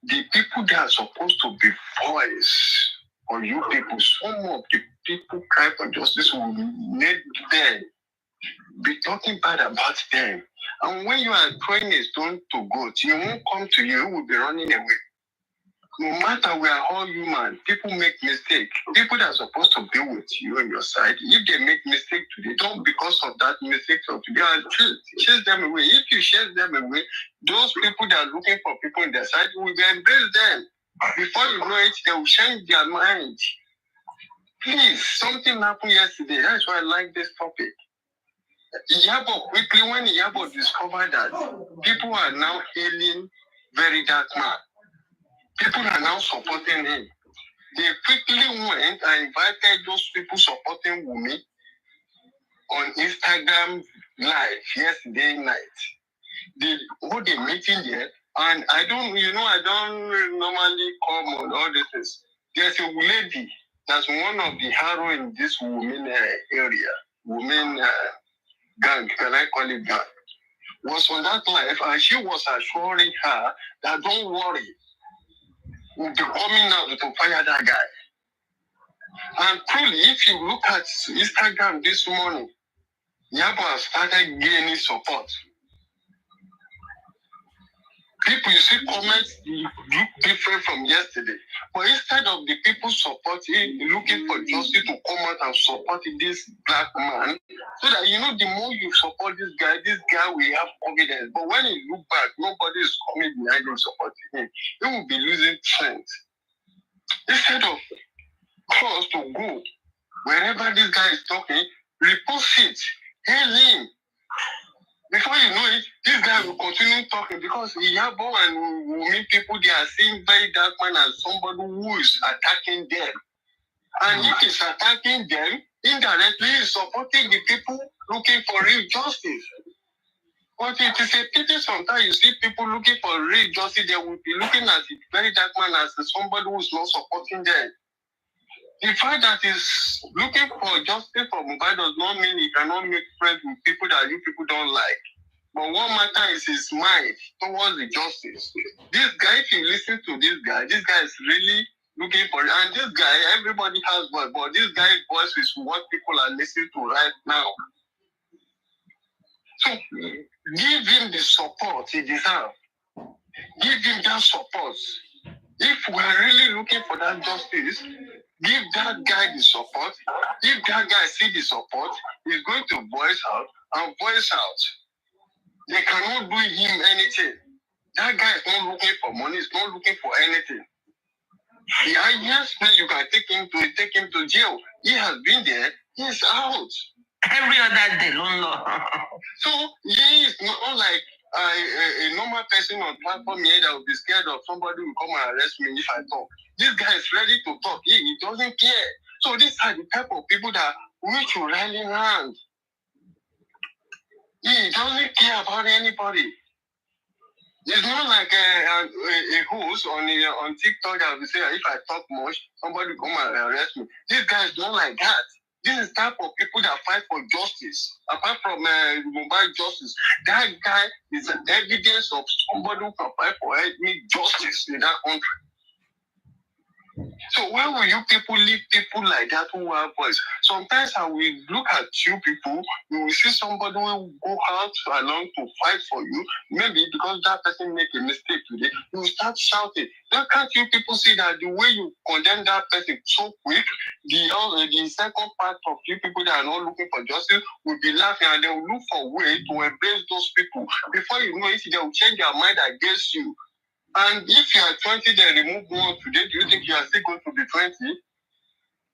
The people that are supposed to be voice for you people, some of the people crying for justice will make them be talking bad about them. And when you are throwing a stone to goat, you won't come to you, you will be running away. No matter, we are all human. People make mistakes. People that are supposed to be with you on your side, if they make mistake today, don't because of that mistake of today, chase them away. If you chase them away, those people that are looking for people on their side will embrace them. Before you know it, they will change their mind. Please, something happened yesterday. That's why I like this topic. Yabo, quickly, when Yabo discovered that people are now hailing very dark man, people are now supporting him. They quickly went and invited those people supporting Wumi on Instagram Live yesterday night. They hold a meeting there, and I don't normally come on all this things. There's a lady that's one of the hero in this women area, women gang, can I call it gang, was on that live, and she was assuring her that don't worry, we'll be coming out to fire that guy. And truly, if you look at Instagram this morning, Yabo has started gaining support. People, you see comments look different from yesterday. But instead of the people supporting, looking for justice to come out and support this black man, so that, the more you support this guy will have confidence. But when he look back, nobody is coming behind him supporting him. He will be losing strength. Instead of cross to go, wherever this guy is talking, repost it, hail him. Before you know it, this guy will continue talking because Yabo and Wumi people, they are seeing very dark man as somebody who is attacking them. And if he's attacking them, indirectly he's supporting the people looking for real justice. But it is a pity sometimes you see people looking for real justice, they will be looking at the very dark man as somebody who is not supporting them. The fact that he's looking for justice for Mohbad does not mean he cannot make friends with people that you people don't like. But what matters is his mind towards the justice. This guy, if you listen to this guy is really looking for it. And this guy, everybody has voice, but this guy's voice is what people are listening to right now. So give him the support he deserves. Give him that support. If we're really looking for that justice, give that guy the support. If that guy see the support, he's going to voice out and voice out. They cannot do him anything. That guy is not looking for money, he's not looking for anything. The highest place you can take him to jail. He has been there, he's out. Every other day, Lolo. So he is not like a normal person on platform here that will be scared of somebody who will come and arrest me if I talk. This guy is ready to talk. He doesn't care. So these are the type of people that we should rally around. He doesn't care about anybody. It's not like a host on TikTok that will say, if I talk much, somebody will come and arrest me. These guys don't like that. This is the type of people that fight for justice. Apart from mobile justice, that guy is an evidence of somebody who can fight for any justice in that country. So why will you people leave people like that who have voice? Sometimes I will look at you people, you will see somebody who will go out along to fight for you. Maybe because that person make a mistake today, you will start shouting. Then can't you people see that the way you condemn that person so quick, the second part of you people that are not looking for justice will be laughing and they will look for a way to embrace those people. Before you know it, they will change their mind against you. And if you are 20, they remove one today, do you think you are still going to be 20?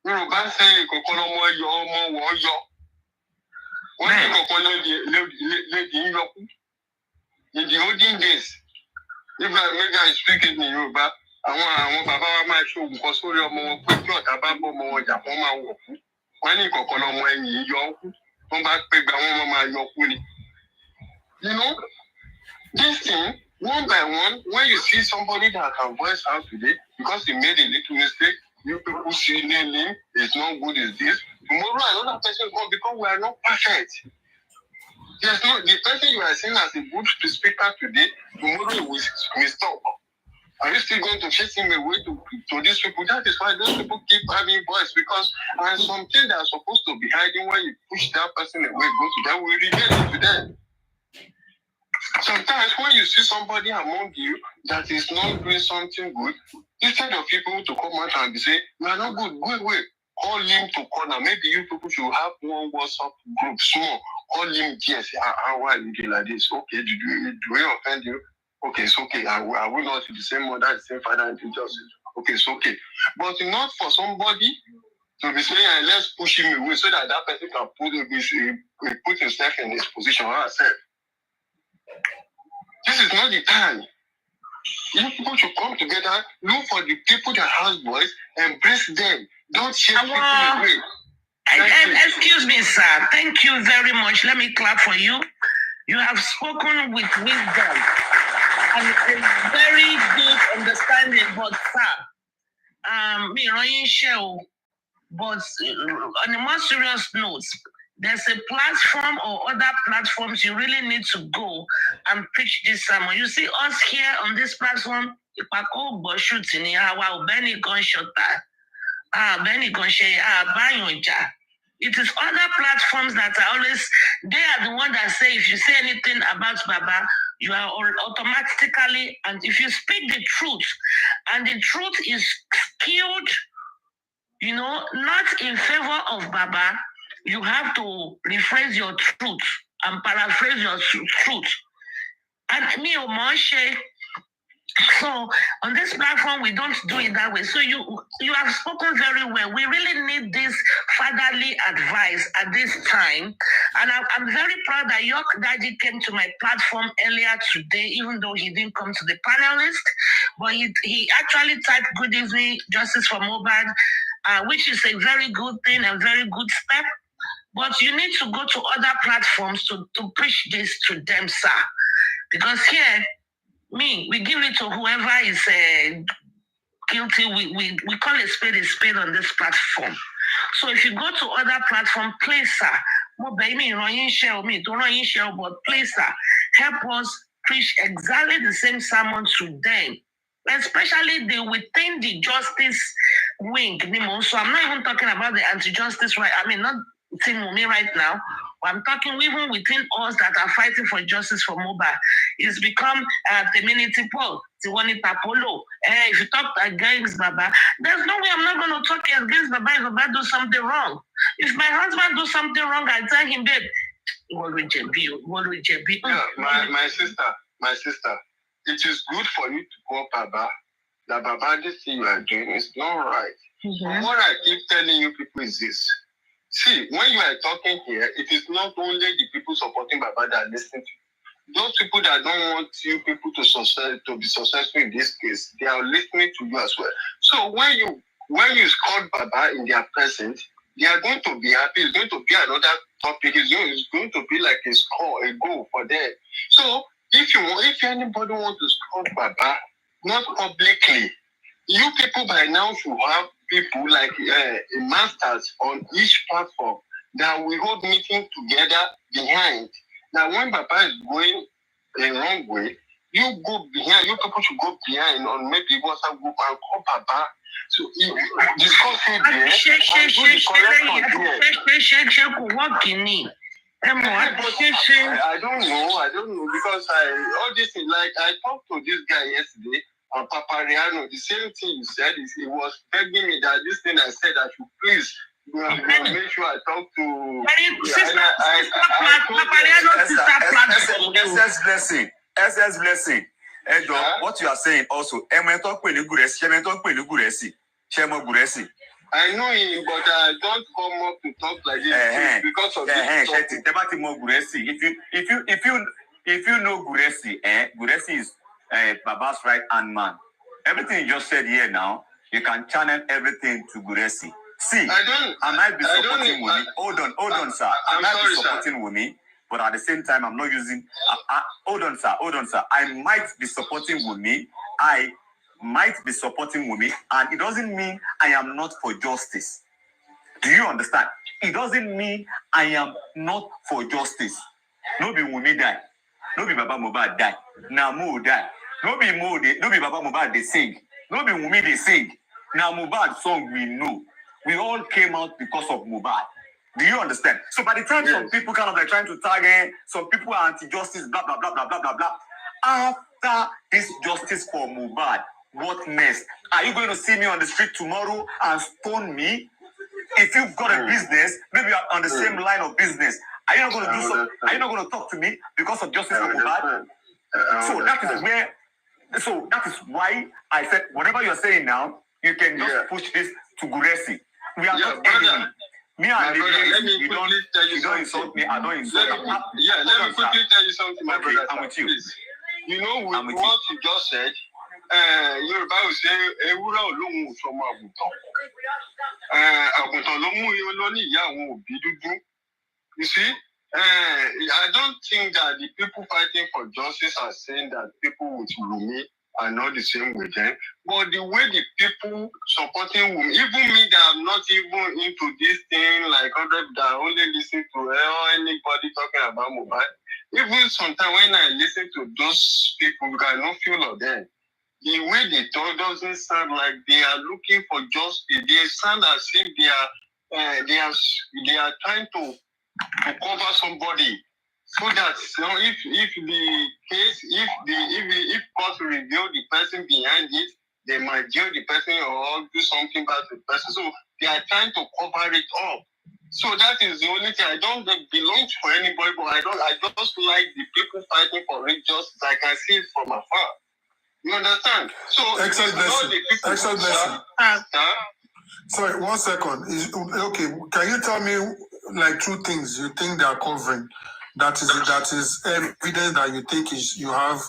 Yorùbá say kokonomo yo omo wo yo. When you lady in the olden days, if I speak in Yoruba, I want Baba my show because sorry ọmọ pé kí ọ̀tá bá bọ́ ọmọ ọjà wọ́n máa wọ̀ kú. Wọ́n ní kọ̀ọ̀kan ọmọ ẹ̀yìn yọ kú. Wọ́n bá pé gba wọ́n máa yọ kú ni. You know, this thing, one by one, when you see somebody that can voice out today, because he made a little mistake, you people see him, it's not good as this. Tomorrow another person come because we are not perfect. There's no the person you are seeing as a good speaker today, tomorrow will stop. Are you still going to chase him away to these people? That is why those people keep having voice because and something that are supposed to be hiding when you push that person away, go to them, we reveal it to them. Sometimes when you see somebody among you that is not doing something good, instead of people to come out and say, you are not good, go away. Call him to corner. Maybe you people should have one WhatsApp group, small. Call him, yes, how are you doing like this? Okay, do we offend you? Okay, it's okay. I will not be the same mother, the same father, and just okay, it's okay. But not for somebody to be saying, let's push him away so that that person can put himself in his position or herself. This is not the time. You people should come together, look for the people that have voice, embrace them. Don't share people away. Excuse me, sir. Thank you very much. Let me clap for you. You have spoken with wisdom and a very good understanding. But, sir, me running show. But on a more serious note, there's a platform or other platforms you really need to go and preach this sermon. You see us here on this platform, it is other platforms that are always, they are the ones that say if you say anything about Baba, you are automatically, and if you speak the truth, and the truth is skewed, you know, not in favor of Baba, you have to rephrase your truth and paraphrase your truth. And me, Omoshe, so on this platform, we don't do it that way. So you have spoken very well. We really need this fatherly advice at this time. And I'm very proud that your daddy came to my platform earlier today, even though he didn't come to the panelist. But he actually typed good evening, justice for Mobad, which is a very good thing, a very good step. But you need to go to other platforms to preach this to them, sir. Because here, we give it to whoever is guilty. We call a spade on this platform. So if you go to other platform, please, sir, but please, sir, help us preach exactly the same sermon to them, especially within the justice wing. So I'm not even talking about the anti-justice right. I mean, not Team Mumi right now. I'm talking even within us that are fighting for justice for Moba. It's become the community poll, the one in Tapolo. If you talk against Baba, there's no way I'm not going to talk against Baba if Baba do something wrong. If my husband do something wrong, I tell him, babe, yeah, my sister, it is good for you to call Baba. That Baba, this thing you are doing is not right. Mm-hmm. What I keep telling you people is this. See, when you are talking here, it is not only the people supporting Baba that are listening to you. Those people that don't want you people to be successful in this case, they are listening to you as well. So when you score Baba in their presence, they are going to be happy. It's going to be another topic. It's going to be like a goal for them. So if anybody wants to score Baba, not publicly, you people by now should have people like masters on each platform that we hold meeting together behind. Now, when Baba is going a wrong way, you go behind. You people should go behind on maybe WhatsApp group and call Baba. So discuss it there and do the correct thing. I don't know because all this thing, like I talked to this guy yesterday. On Papariano, the same thing you said, he was begging me that this thing I said I should please make sure I talk to SS Blessing. What you are saying also, I know him, but I don't come up to talk like this because of this. If you know Guresi, Guresi is Baba's right hand man. Everything you just said here now, you can channel everything to Guresi. See, I might be supporting Wumi. Hold on, sir. I might be supporting Wumi, but at the same time, I'm not using. Hold on, sir. I might be supporting Wumi. I might be supporting Wumi, and it doesn't mean I am not for justice. Do you understand? It doesn't mean I am not for justice. No be Wumi die. No be Baba Mohbad die. Now Mo die. No be Baba Mohbad they sing. No be Wumi they sing. Now Mohbad song we know. We all came out because of Mohbad. Do you understand? So by the time some people kind of like trying to target, some people are anti-justice, blah, blah, blah, blah, blah, blah, blah. After this justice for Mohbad, what next? Are you going to see me on the street tomorrow and stone me? If you've got a business, maybe you're on the same line of business. Are you not going to do so? Are you not going to talk to me because of justice for Mohbad? So that is why I said whatever you're saying now, you can just push this to Guresi. We are not enemy. Me and you don't insult me. I don't insult you. Let me quickly tell you something, my brother. I'm with you. Please. You know, with what you just said, Yoruba will say, Ewura olóhùn sọmọ àgùntàn. Àgùntàn ló mú lọ ní ìyá àwọn òbí dúdú. You see, I don't think that the people fighting for justice are saying that people with Wumi are not the same with them. But the way the people supporting Wumi, even me that I'm not even into this thing, like other that only listen to anybody talking about Mohbad, even sometimes when I listen to those people, because I don't feel of them, the way they talk doesn't sound like they are looking for justice. They sound as if they are trying to cover somebody, so that if the case, if court reveal the person behind it, they might jail the person or do something bad to the person. So they are trying to cover it up. So that is the only thing. I don't belong to anybody, but I just like the people fighting for it. Just I can see it from afar. You understand? So excellent lesson. Sorry, 1 second. Okay, can you tell me like 2 things you think they are covering? That is evidence that you think you have,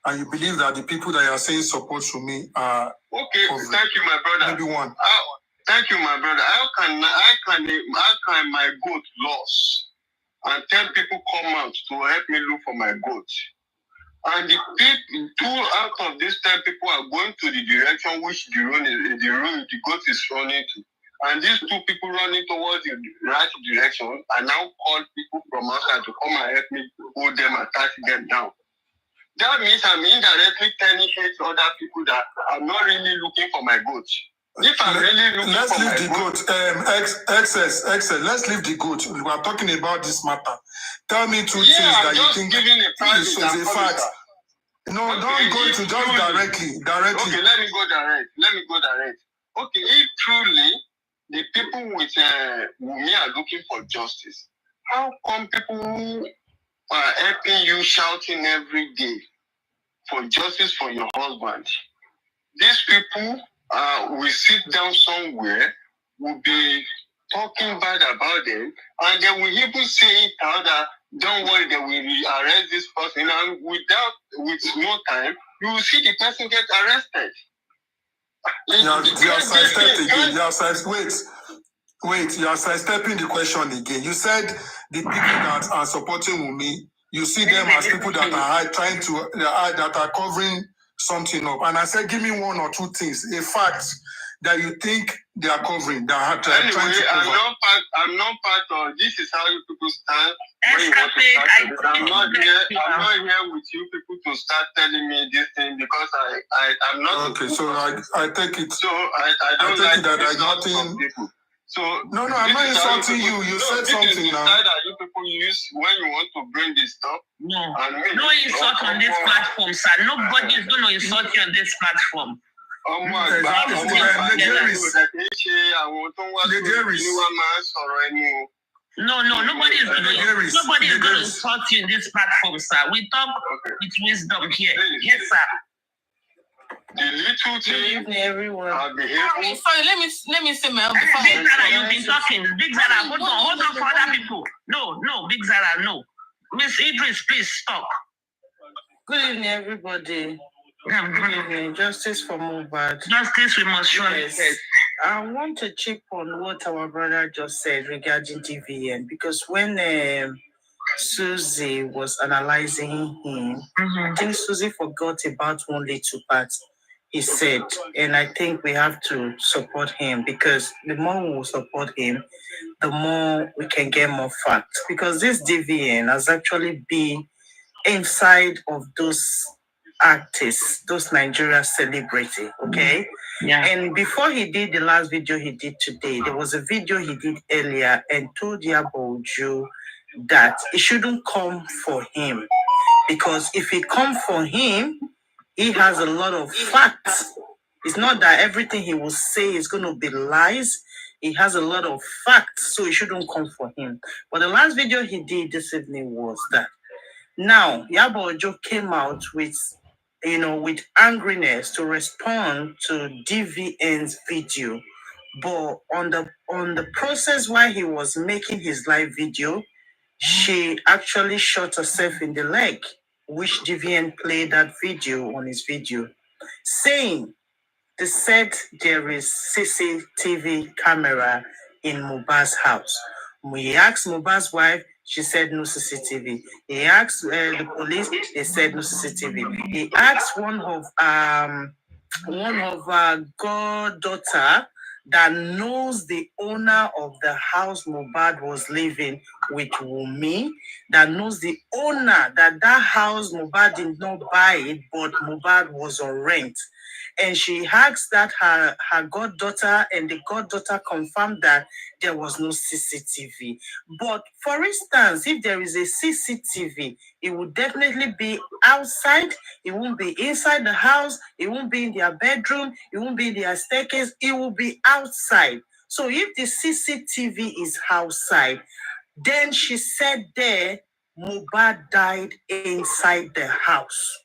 and you believe that the people that you are saying support to me are okay. Covering. Thank you, my brother. Maybe one. Thank you, my brother. How can my goat lost and 10 people come out to help me look for my goat? And the people, 2 out of these 10 people are going to the direction which the goat is running to. And these 2 people running towards the right direction are now called people from outside to come and help me hold them and touch them down. That means I'm indirectly telling other people that I'm not really looking for my goat. If I'm really looking let's for leave my the goat. Excess. Let's leave the goat. We are talking about this matter. Tell me 2 things that you think is a fact. No, okay, don't go to just directly. Okay, let me go direct. Okay, if truly the people with Wumi are looking for justice, how come people who are helping you shouting every day for justice for your husband? These people will sit down somewhere, will be talking bad about them, and they will even say it out that don't worry, they will arrest this person, and with no time, you will see the person get arrested. You are sidestepping again. Wait, you are sidestepping the question again. You said the people that are supporting Wumi, you see them as people that are trying to that are covering something up. And I said, give me 1 or 2 things, a fact that you think they are covering, that are trying to cover. I'm not part of this. Is how you people stand. I'm not here with you people to start telling me this thing because I'm not. Okay, so I take it. So I don't like it that I nothing. People. So no, I'm not insulting you. You said something now. That you people use when you want to bring this stuff. No insult on this platform, sir. Nobody is going to insult you on this platform. No, nobody is going to insult you in this platform, sir. We talk with wisdom here. Yes, sir. The little thing, everyone. Sorry, let me say my own. Big Zara, you've been talking. Big Zara, hold on for other people. No, Big Zara, no. Miss Idris, please stop. Good evening, everybody. Good evening. Justice for Mohbad. Justice, we must show. Yes. I want to chip on what our brother just said regarding DVN, because when Suzzy was analyzing him, I think Suzzy forgot about one little part he said, and I think we have to support him, because the more we support him, the more we can get more facts. Because this DVN has actually been inside of those artists, those Nigeria celebrity, okay? Yeah. And before he did the last video he did today, there was a video he did earlier and told Yaboju that it shouldn't come for him, because if it come for him, he has a lot of facts. It's not that everything he will say is going to be lies. He has a lot of facts, so it shouldn't come for him. But the last video he did this evening was that now Yaboju came out with, with angriness to respond to DVN's video. But on the process while he was making his live video, she actually shot herself in the leg, which DVN played that video on his video, saying they said there is CCTV camera in Mohbad's house. He asked Mohbad's wife, she said no CCTV. He asked the police, they said no CCTV. He asked one of goddaughter that knows the owner of the house Mohbad was living with Wunmi, that knows the owner that house Mohbad did not buy it, but Mohbad was on rent. And she asked that her goddaughter, and the goddaughter confirmed that there was no CCTV. But for instance, if there is a CCTV, it would definitely be outside. It won't be inside the house. It won't be in their bedroom. It won't be in their staircase. It will be outside. So if the CCTV is outside, then she said there, Mohbad died inside the house.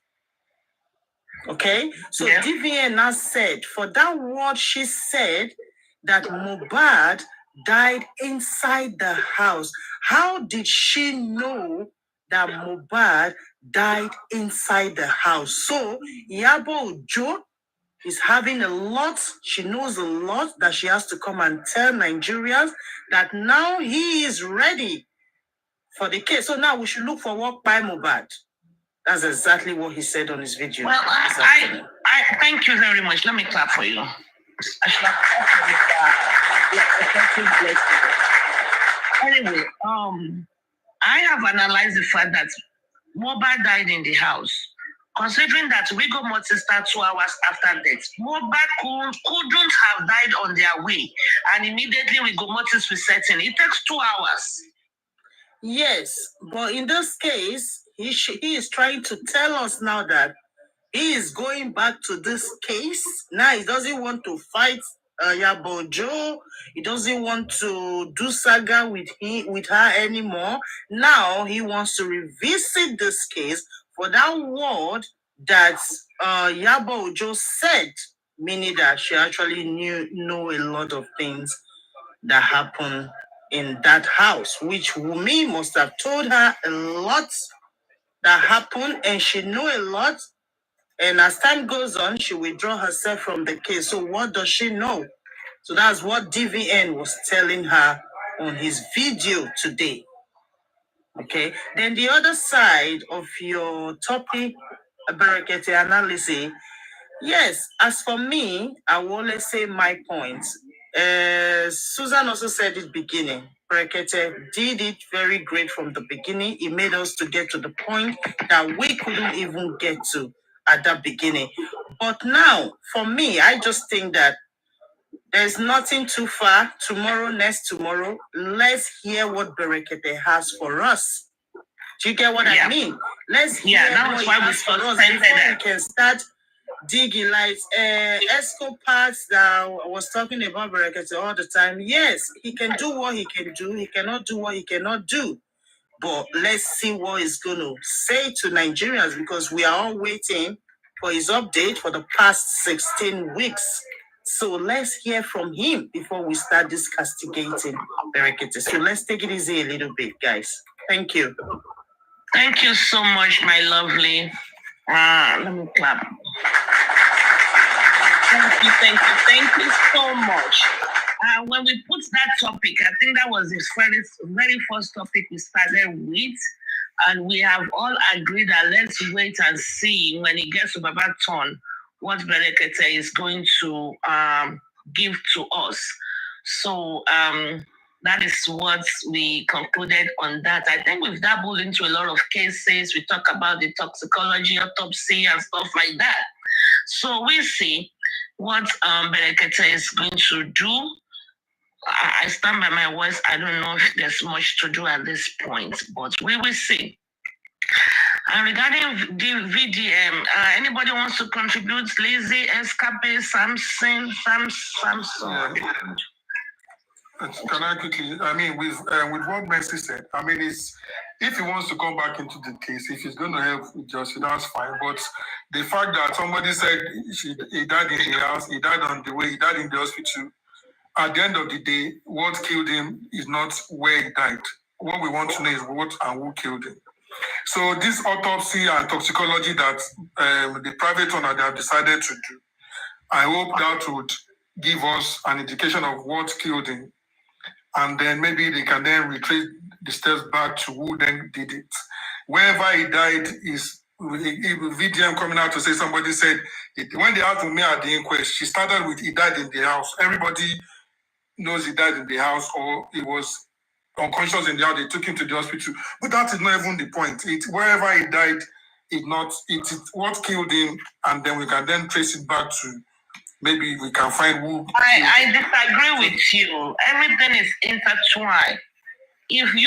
Okay, so yeah. DVN now said, for that word she said that Mohbad died inside the house. How did she know that Mohbad died inside the house? So Yaboju is having a lot. She knows a lot that she has to come and tell Nigerians that now he is ready for the case. So now we should look for work by Mohbad. That's exactly what he said on his video. Well, I thank you very much. Let me clap for you. Anyway, I have analyzed the fact that Mohbad died in the house. Considering that Wigo Moti started 2 hours after death, Mohbad couldn't have died on their way, and immediately Wigo Moti's resetting. It takes 2 hours. Yes, but in this case, he is trying to tell us now that he is going back to this case. Now he doesn't want to fight Yaboju. He doesn't want to do saga with her anymore. Now he wants to revisit this case for that word that Yaboju said, meaning that she actually know a lot of things that happened in that house, which Wunmi must have told her a lot that happened, and she knew a lot. And as time goes on, she withdraw herself from the case. So what does she know? So that's what DVN was telling her on his video today. Okay. Then the other side of your topic, Berekete analysis. Yes, as for me, I will always say my points. Susan also said it beginning. Berekete did it very great from the beginning. It made us to get to the point that we couldn't even get to at that beginning. But now, for me, I just think that there's nothing too far. Tomorrow, next tomorrow, let's hear what Berekete has for us. Do you get what I mean? Let's hear what he has for us before we can start digging, like Esco Parks that I was talking about Berekete all the time. Yes, he can do what he can do. He cannot do what he cannot do. But let's see what he's going to say to Nigerians, because we are all waiting for his update for the past 16 weeks. So let's hear from him before we start this castigating. So let's take it easy a little bit, guys. Thank you. Thank you so much, my lovely. Let me clap. Thank you so much. When we put that topic, I think that was the very first topic we started with, and we have all agreed that let's wait and see when it gets to Baba's turn what Berekete is going to give to us. So that is what we concluded on that. I think we've dabbled into a lot of cases. We talk about the toxicology, autopsy, and stuff like that. So we'll see what Berekete is going to do. I stand by my words. I don't know if there's much to do at this point, but we will see. And regarding the VDM, anybody wants to contribute? Lizzie, Escape, Samson. Can I quickly? I mean, with what Mercy said, I mean, if he wants to come back into the case, if he's going to help with justice, that's fine. But the fact that somebody said he died in the house, he died on the way, he died in the hospital. At the end of the day, what killed him is not where he died. What we want to know is what and who killed him. So this autopsy and toxicology that the private owner they have decided to do, I hope that would give us an indication of what killed him. And then maybe they can then retrace the steps back to who then did it. Wherever he died is VDM coming out to say somebody said, when they asked me at the inquest, she started with he died in the house. Everybody knows he died in the house or he was unconscious in the house. They took him to the hospital. But that is not even the point. Wherever he died, it's what killed him, and then we can then trace it back to maybe we can find who. I disagree with you. Everything is intertwined. If me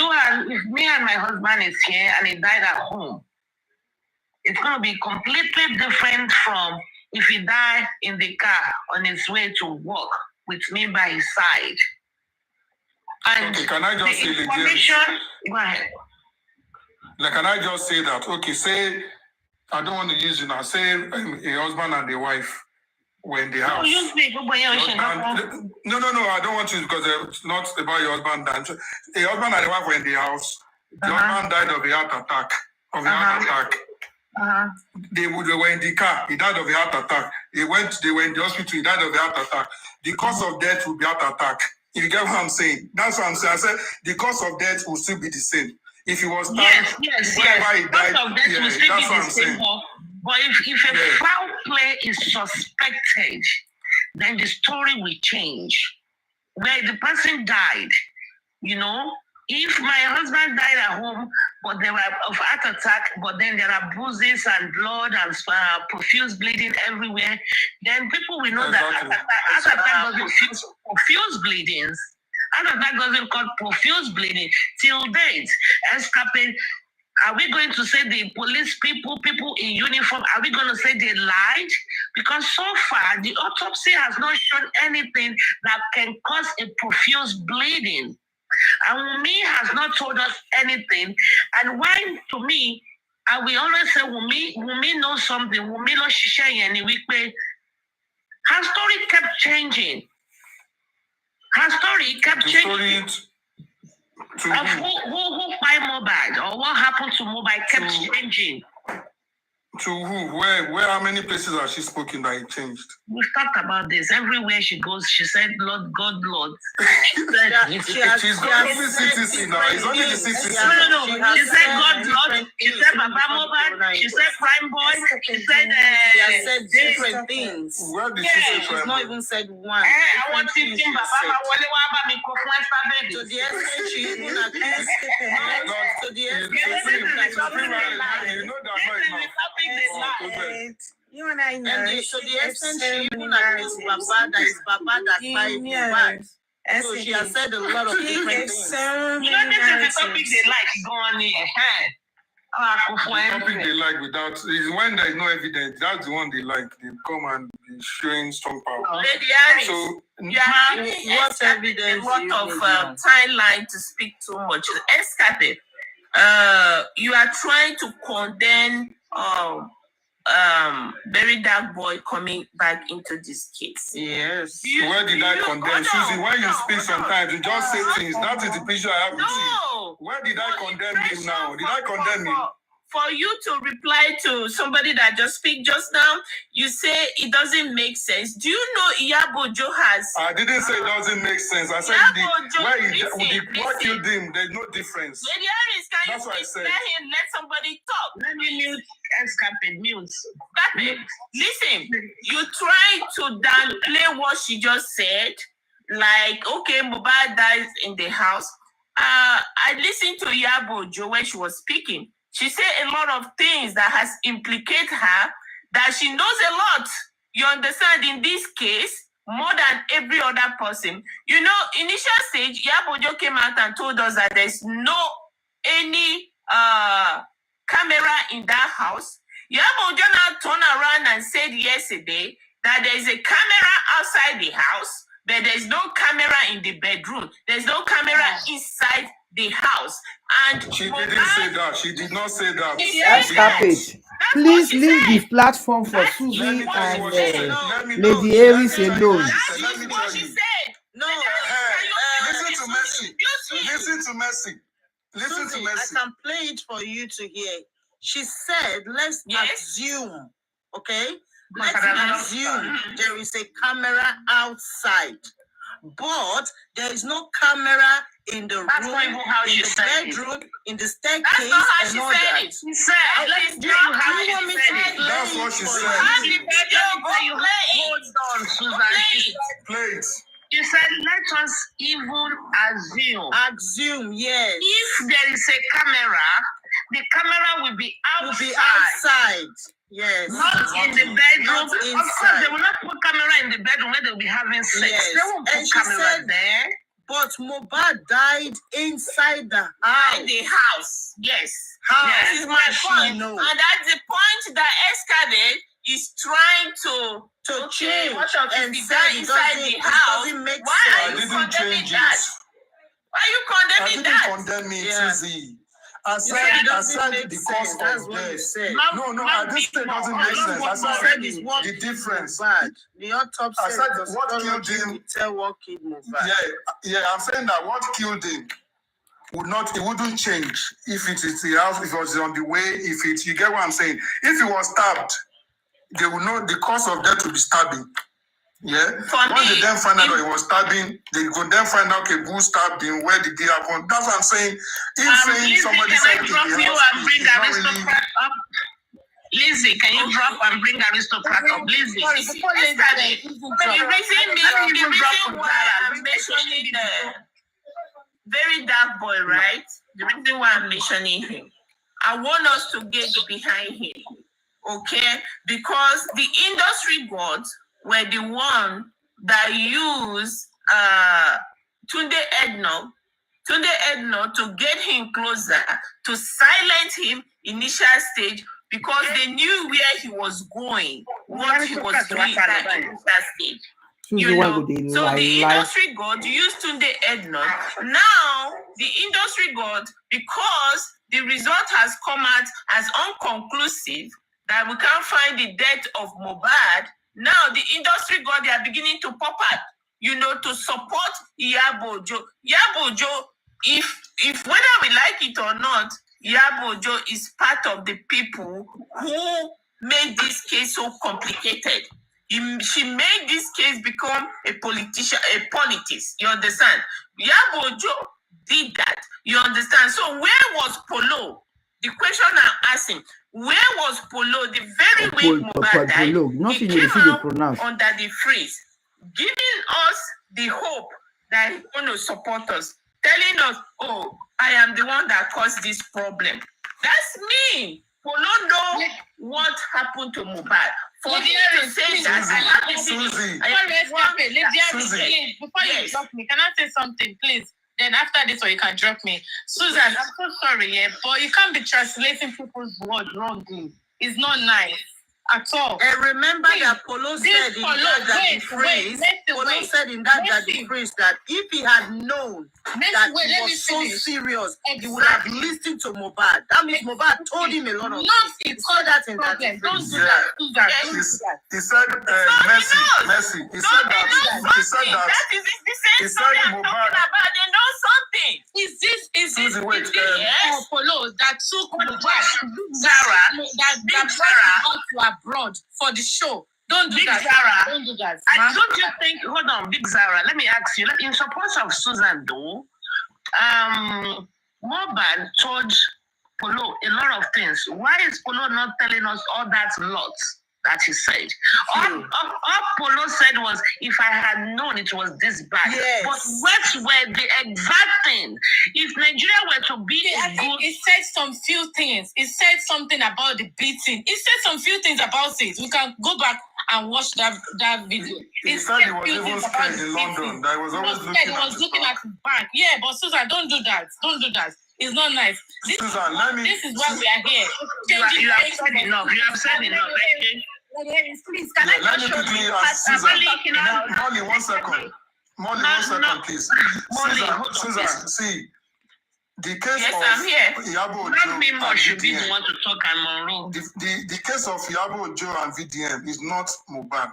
and my husband is here and he died at home, it's going to be completely different from if he died in the car on his way to work with me by his side. And okay, can I just say information? Go ahead. Like, can I just say that? Okay, say I don't want to use you now. Say a husband and a wife were in the house. No, I don't want to because it's not about your husband. A husband and a wife were in the house. The husband died of a heart attack. They were in the car. He died of a heart attack. They were in the hospital. He died of a heart attack. The cause of death would be heart attack. If you get what I'm saying, that's what I'm saying. I said the cause of death will still be the same. If he was yes. He died, cause of death will still be the same. But if a foul play is suspected, then the story will change. Where the person died, if my husband died at home, but they were of heart attack, but then there are bruises and blood and profuse bleeding everywhere, then people will know that heart attack doesn't cause profuse bleedings. Heart attack doesn't cause profuse bleeding till date. Escaping. Are we going to say the police people in uniform, are we going to say they lied? Because so far, the autopsy has not shown anything that can cause a profuse bleeding. And Wunmi has not told us anything. And why, to me, and we always say Wunmi knows something. Wunmi lo shisha yeni wikwe. Her story kept changing. Of who find Mobile or what happened to Mobile kept changing. To who? Where? How many places has she spoken that it changed? We've talked about this. Everywhere she goes, she said, "Lord, God, Lord." She's got every CTC now. It's only the CTC. No. She said, "God, Lord." She said, "Baba Mobile." She said, "Prime Boy." She said, "She has said different things." Where did she say She's not even said one. I want to think Baba to the extent she even accused. To the extent you know that you and I know. And to the extent she even accused Baba that is Baba that fight back. So she has said a lot of different things. This is the topic they like going in. The topic they like without is when there is no evidence. That's the one they like. They come and be showing strong power. Lady Aries, so you have what evidence? A lot of timeline to speak too much. Escape. You are trying to condemn very dark boy coming back into this case. Yes. Where did I condemn? Suzy, when you speak sometimes, you just say things. That is the picture I have with you. Where did I condemn you now? Did I condemn you? For you to reply to somebody that just speak just now, you say it doesn't make sense. Do you know Iyabojo has... I didn't say it doesn't make sense. I said what killed him, there's no difference. Lady Aries, can That's what I said. Let somebody talk? Let me mute Escape mute. Listen, you try to downplay what she just said. Like, okay, Mohbad dies in the house. I listened to Iyabojo when she was speaking. She said a lot of things that has implicated her, that she knows a lot. You understand? In this case, more than every other person. You know, initial stage, Iyabojo came out and told us that there's no any camera in that house. Iyabojo now turned around and said yesterday that there's a camera outside the house, but there's no camera in the bedroom. There's no camera inside the house. And she didn't say that. She did not say that. Escape. Please leave the platform for Suzzy and Lady Aries alone. That's what she said. No. Listen to Mercy. Listen to Mercy. Listen to Mercy. I can play it for you to hear. She said, let's assume, okay? Let's assume there is a camera outside, but there is no camera in the room, in the bedroom, in the staircase. That's not how she and all said that. it. She said, That's what she said. Hold on, Susan. Please. You said, let us even assume. Assume, yes. If there is a camera, the camera will be outside. Yes. Not in the bedroom. Not Of course, inside. they will not put camera in the bedroom where they'll be having sex. Yes. They won't And put she camera said, there. But Mohbad died inside the house. In the house. Yes. How? This is my point. Know. And that's the point that Escalade is trying to change. And if say die inside the house, why are you condemning that? Why are you condemning that? I didn't condemn it, Suzzy. I said the cost of death. No, I just said it doesn't make sense. I said the difference. The autopsy. I said what killed him. Tell what killed Mohbad. Yeah. I'm saying that what killed him it wouldn't change if it is the house, if it was on the way, you get what I'm saying. If he was stabbed, they would know the cause of death to be stabbing. Yeah. Once they then find out that he was stabbing, they could then find out who stabbed him, where did it happen. That's what I'm saying. If saying somebody said can I drop you and bring Aristocrat up? Lizzie, can you drop and bring Aristocrat up? Lizzie. The reason why I'm mentioning the very dark boy, right? The reason why I'm mentioning him, I want us to get behind him, okay? Because the industry gods were the one that used Tunde Edno to get him closer, to silence him initial stage, because they knew where he was going, what he was doing at initial stage. You know, so the industry god used Tunde Edno. Now the industry god, because the result has come out as unconclusive, that we can't find the death of Mohbad. Now the industry god, they are beginning to pop out, you know, to support Iyabojo. Iyabojo, if whether we like it or not, Iyabojo is part of the people who made this case so complicated. She made this case become a politician, a politics. You understand? Iyabojo did that. You understand? So where was Polo? The question I'm asking, where was Polo the very week Mohbad died? He came out under the freeze, giving us the hope that he's going to support us, telling us, oh, I am the one that caused this problem. That's me. Polo know what happened to Mohbad. For me to say that, I have to see. Please, before you drop me, can I say something, please? Then after this, or you can drop me. Susan, I'm so sorry, but you can't be translating people's words wrongly. It's not nice. at all. And remember that Polo said in that the freeze that if he had known that he was so serious, he would have listened to Mohbad. That means Mohbad told him a lot of things. He said that in that freeze. He said, Mercy. He said that Mohbad. They know something. Is this Polo that took Mohbad, Zara, that brought to abroad for the show? Don't do Big that. Zara. Don't do that. Don't you think? Hold on, Big Zara. Let me ask you. In support of Susan, though, Mohbad told Polo a lot of things. Why is Polo not telling us all that lot that he said? All Polo said was, if I had known it was this bad. Yes. But what were the exact thing? If Nigeria were to be I think it said some few things. It said something about the beating. It said some few things about it. We can go back and watch that video. He said he was even scared in London. That he was always looking at his back. Yeah, but Susan, don't do that. Don't do that. It's not nice. This is why we are here. You have said enough. You have said enough. Please, can I let me just show quickly you ask Susan. Molly, 1 second. Molly, 1 second, please. Susan, see, the case of Yabo Ojo and VDM. The case of Yabo Ojo and VDM is not Mohbad.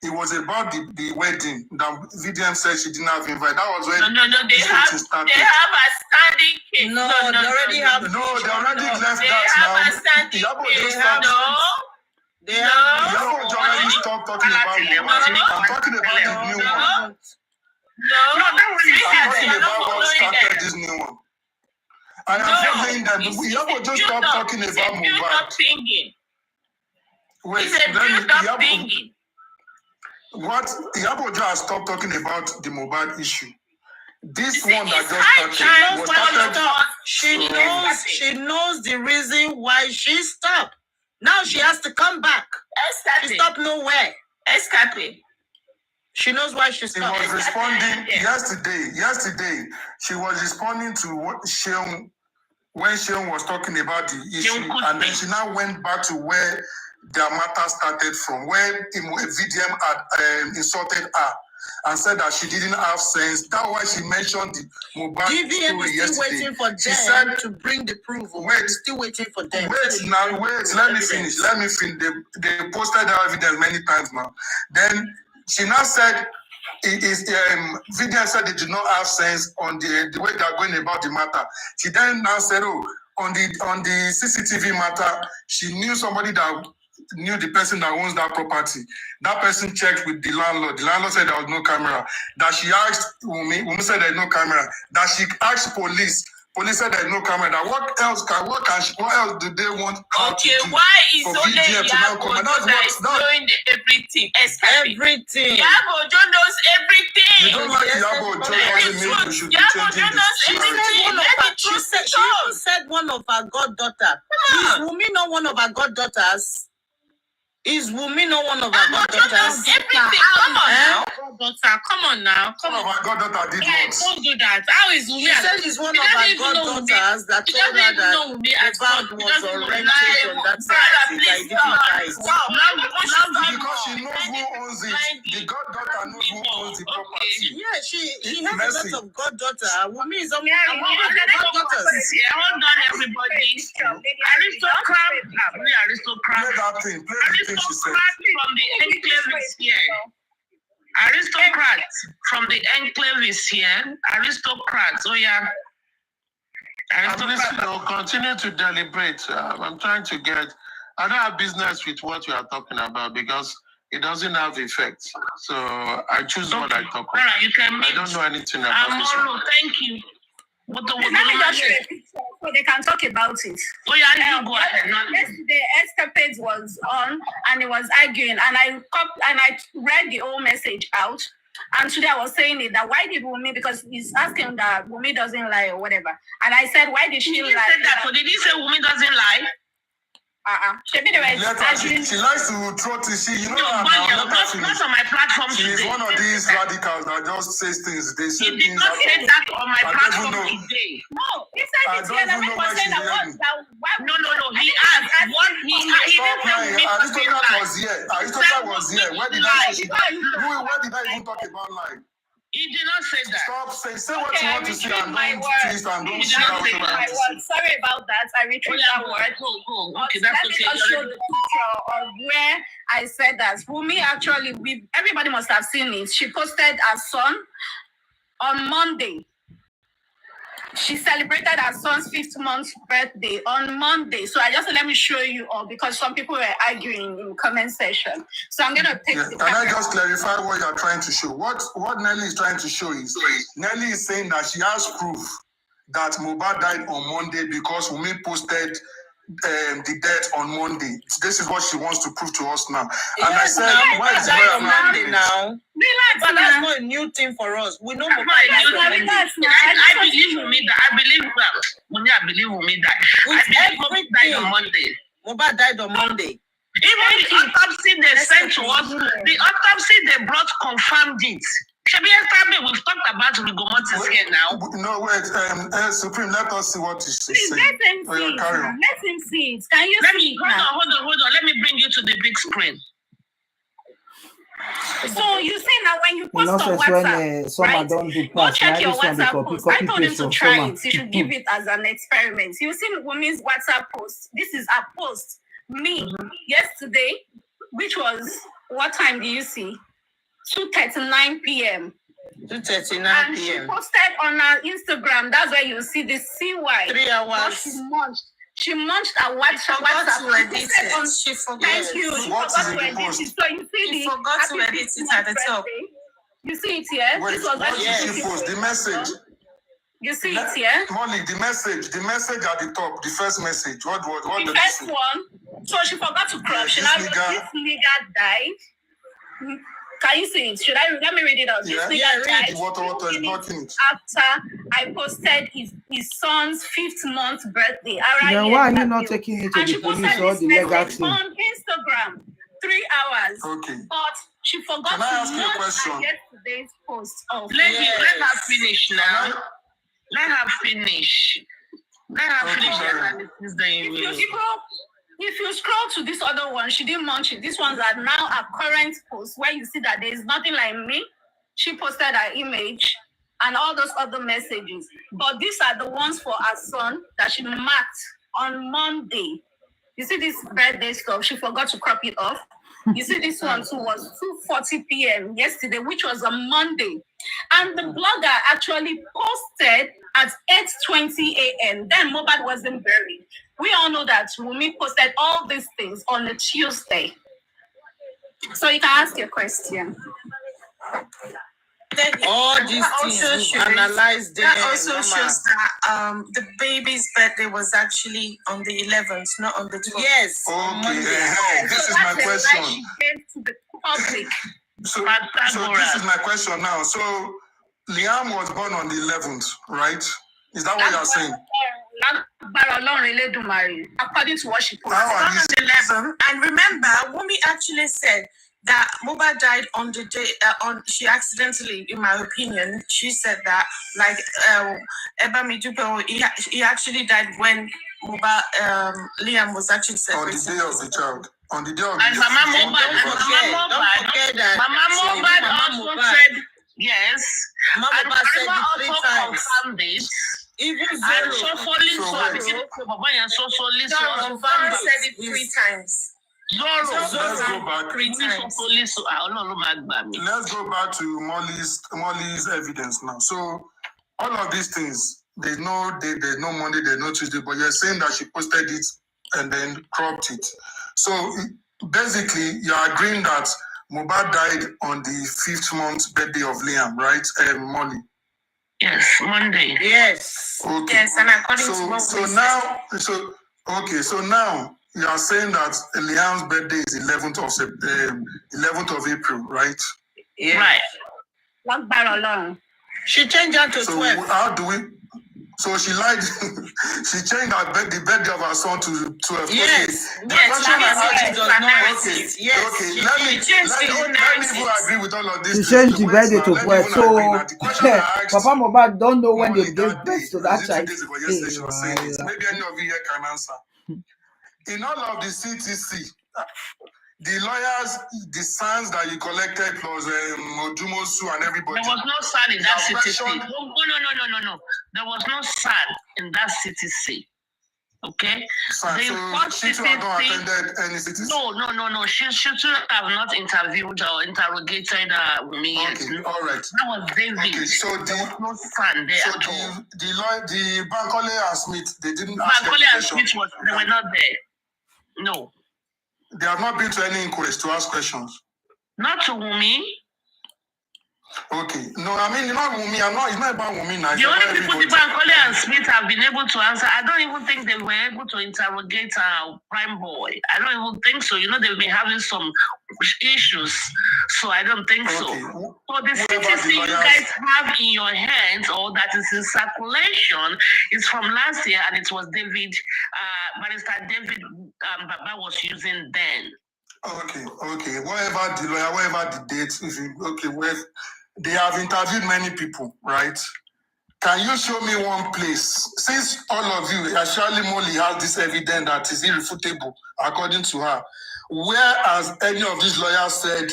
It was about the wedding that VDM said she didn't have invite. That was when they have a standing case. No, they already have. No, they already left that now. Yabo Ojo stopped. Yabo Ojo already stopped talking about Mohbad. I'm talking about the new one. I'm talking about what started this new one. I am saying that Yabo Ojo stopped talking about Mohbad. Wait, what Yabo Ojo has stopped talking about the Mohbad issue. This one that just started was started. She knows the reason why she stopped. Now she has to come back. She stopped nowhere. Escape. She knows why she stopped. She was responding yesterday. She was responding to what Sheon, when Sheon was talking about the issue, and then she now went back to where their matter started from, where VDM had insulted her and said that she didn't have sense. That's why she mentioned the Mohbad story yesterday. Still waiting for them to bring the proof. Still waiting for them. Let me finish. They posted the evidence many times now. Then she now said, VDM said they did not have sense on the way they are going about the matter. She then now said, on the CCTV matter, she knew somebody that knew the person that owns that property. That person checked with the landlord. The landlord said there was no camera. That she asked Wumi said there's no camera. That she asked police. Police said there's no camera. That what else do they want her to do? Why is only Yabo Ojo that is knowing everything? Everything. Yabo Ojo knows everything. You don't like Yabo Ojo doesn't mean you should be changing this. She even said one of her goddaughter. Is Wumi not one of her goddaughters? Is Wumi not one of our goddaughters? Everything. Come on now. Come on now. One of our goddaughter did what? Don't do that. How is Wumi? She said it's one of our goddaughters that told her that Mohbad was oriented on that side. Because she knows who owns it. The goddaughter knows who owns the property. Yeah, she has a lot of goddaughter. Wumi is among her goddaughters. Hold on, everybody. Aristocrat from the enclave is here. Aristocrats. Oh yeah. Aristocrats. Continue to deliberate. I'm trying to get. I don't have business with what you are talking about because it doesn't have effect. So I choose what I talk about. I don't know anything about this one. Thank you. Let me just show a picture so they can talk about it. Oh yeah, you go ahead. Yesterday, Escapades was on and it was arguing, and I read the whole message out. And today I was saying it that why did Wumi, because he's asking that Wumi doesn't lie or whatever. And I said, why did she lie? Did he say Wumi doesn't lie? She likes to throw to see, you know, not on my platform. She is one of these radicals that just says things. They say he did things not say that on my platform today. No, he said it's here. And I was saying no. He asked what he Stop lying. Aristotle was here. Aristotle was here. Where did I even talk about lying? He did not say that. Stop saying. Say what you want to say and don't twist and don't say my word. Sorry about that. I retrieved that word. Go. Okay, that's okay. Let me just show the picture of where I said that. Wumi actually, everybody must have seen it. She posted her son on Monday. She celebrated her son's 5th month birthday on Monday. So I just let me show you all because some people were arguing in the comment section. So I'm gonna take the Can I just clarify what you're trying to show? What Nelly is trying to show is Nelly is saying that she has proof that Mohbad died on Monday because Wunmi posted the death on Monday. This is what she wants to prove to us now. And I said, why is it on Monday now? Relax, but that's not a new thing for us. We know Mohbad died. I believe Wunmi that. I believe Wunmi that. I believe Wunmi died on Monday. Mohbad died on Monday. Even the autopsy they sent to us, the autopsy they brought confirmed it. We've talked about rigor mortis here now. No, wait, Supreme, let us see what is saying. Let him see it. Can you see it? Hold on. Let me bring you to the big screen. So you say now when you post on WhatsApp, right? Go check your WhatsApp post. I told him to try it. You should give it as an experiment. You see Wumi's WhatsApp post. This is a post. Me, yesterday, which was, what time do you see? 2:39 p.m. 2:39 p.m. And she posted on her Instagram. That's where you see the CY. 3 hours. She munched her WhatsApp. She forgot. Thank you. She forgot to edit it. So you see she forgot to edit it at the top. You see it here? Wait, what did she post? The message. You see it here? Molly, the message at the top, the first message. What the first one. So she forgot to crop. She now wrote, this nigga died. Can you see it? Let me read it out? Yeah, this nigga died. Water is blocking it. After I posted his son's 5th month birthday. Then why are you not taking it to the police or the legal team? On Instagram, 3 hours. Okay. But she forgot to launch yesterday's post. Let her finish now. Let her finish. If you scroll to this other one, she didn't launch it. These ones are now a current post where you see that there is nothing like me. She posted her image and all those other messages. But these are the ones for her son that she marked on Monday. You see this birthday stuff, she forgot to crop it off. You see this one too was 2:40 p.m. yesterday, which was a Monday. And the blogger actually posted at 8:20 a.m. Then Mohbad wasn't buried. We all know that Wunmi posted all these things on a Tuesday. So you can ask your question. All these things analyze them. That also shows that the baby's birthday was actually on the 11th, not on the 12th. Yes. Okay. This is my question. She gave to the public. So this is my question now. So Liam was born on the 11th, right? Is that what you're saying? According to what she posted. On the 11th. And remember, Wunmi actually said that Mohbad died on the day, she accidentally, in my opinion, she said that, like, Eba Mijupo, he actually died when Liam was actually celebrating. On the day of the child. On the day of and the Mama Mohbad also said, yes. Mama Mohbad said it 3 times. Confirmed this. Even and so Confirmed said it 3 times. Let's go back. 3 times. Let's go back to Molly's evidence now. So all of these things, there's no Monday, there's no Tuesday, but you're saying that she posted it and then cropped it. So basically, you're agreeing that Mohbad died on the 5th month birthday of Liam, right, Molly? Yes, Monday. Yes. Okay. Yes, and according to what so now you are saying that Liam's birthday is 11th of April, right? Yeah. Right. She changed that to 12. How do we? So she lied. She changed the birthday of her son to 12. Yes. Okay. Yes. Okay. Let me even agree with all of this. She changed the birthday to 12. So Papa Mohbad don't know when they gave birth to that child. Maybe any of you here can answer. In all of the CTC, the lawyers, the sons that you collected plus Ojumosu and everybody. There was no son in that CTC. No. There was no son in that CTC. Okay? So she should have not attended any CTC? No. She should have not interviewed or interrogated me. Okay, all right. That was David. Okay, so there was no son there at all. The Bankole and Smith, they didn't ask Bankole and Smith they were not there. No. They have not been to any inquest to ask questions. Not to Wumi. Okay. No, I mean not Wumi. It's not about Wumi now. The only people Bankole and Smith have been able to answer, I don't even think they were able to interrogate Prime Boy. I don't even think so. They've been having some issues. So I don't think so. So the CTC you guys have in your hands or that is in circulation is from last year and it was David, Barrister David Baba was using then. Okay. Whatever the lawyer, whatever the date, they have interviewed many people, right? Can you show me one place? Since all of you, Shirley Molly has this evidence that is irrefutable, according to her, where has any of these lawyers said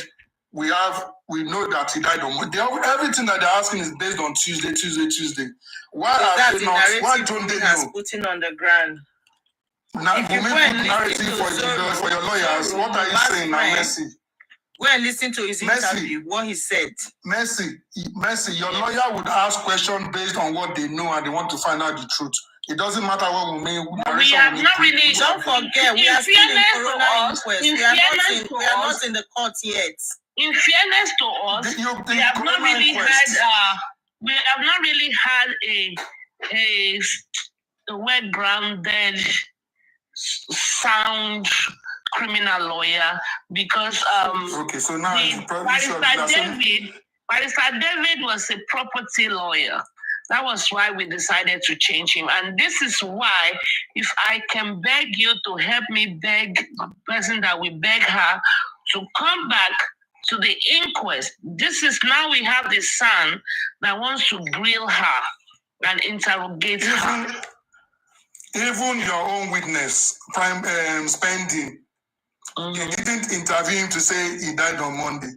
we know that he died on Monday? Everything that they're asking is based on Tuesday. Why don't they know? Putting on the ground. Now, you put narrative for your lawyers. What are you saying now, Mercy? Go and listen to his interview, what he said. Mercy, your lawyer would ask questions based on what they know and they want to find out the truth. It doesn't matter what we mean. We have not really. Don't forget, we are still in Corona inquest. We are not in the court yet. In fairness to us, we have not really had a well-grounded, sound criminal lawyer because so now Barrister David was a property lawyer. That was why we decided to change him. And this is why, if I can beg you to help me beg the person that we beg her to come back to the inquest. This is now we have the son that wants to grill her and interrogate her. Even your own witness, Spending, they didn't interview him to say he died on Monday.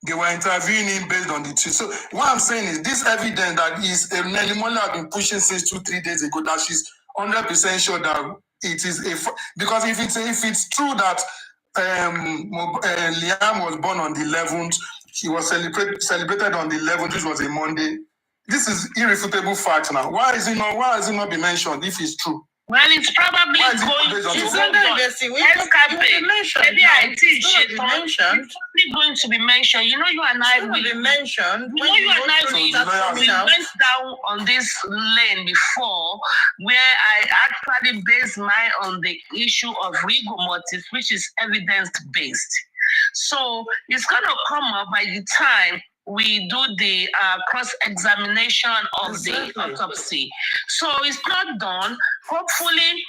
They were interviewing him based on the truth. So what I'm saying is this evidence that Nelly Molly has been pushing since 2-3 days ago, that she's 100% sure that it is because if it's true that Liam was born on the 11th, he was celebrated on the 11th, this was a Monday. This is irrefutable fact now. Why is it not be mentioned if it's true? Well, it's probably going to be mentioned. You know, you and I will be mentioned. We went down on this lane before, where I actually based mine on the issue of legal motive, which is evidence-based. So it's going to come up by the time we do the cross-examination of the autopsy. So it's not done. Hopefully,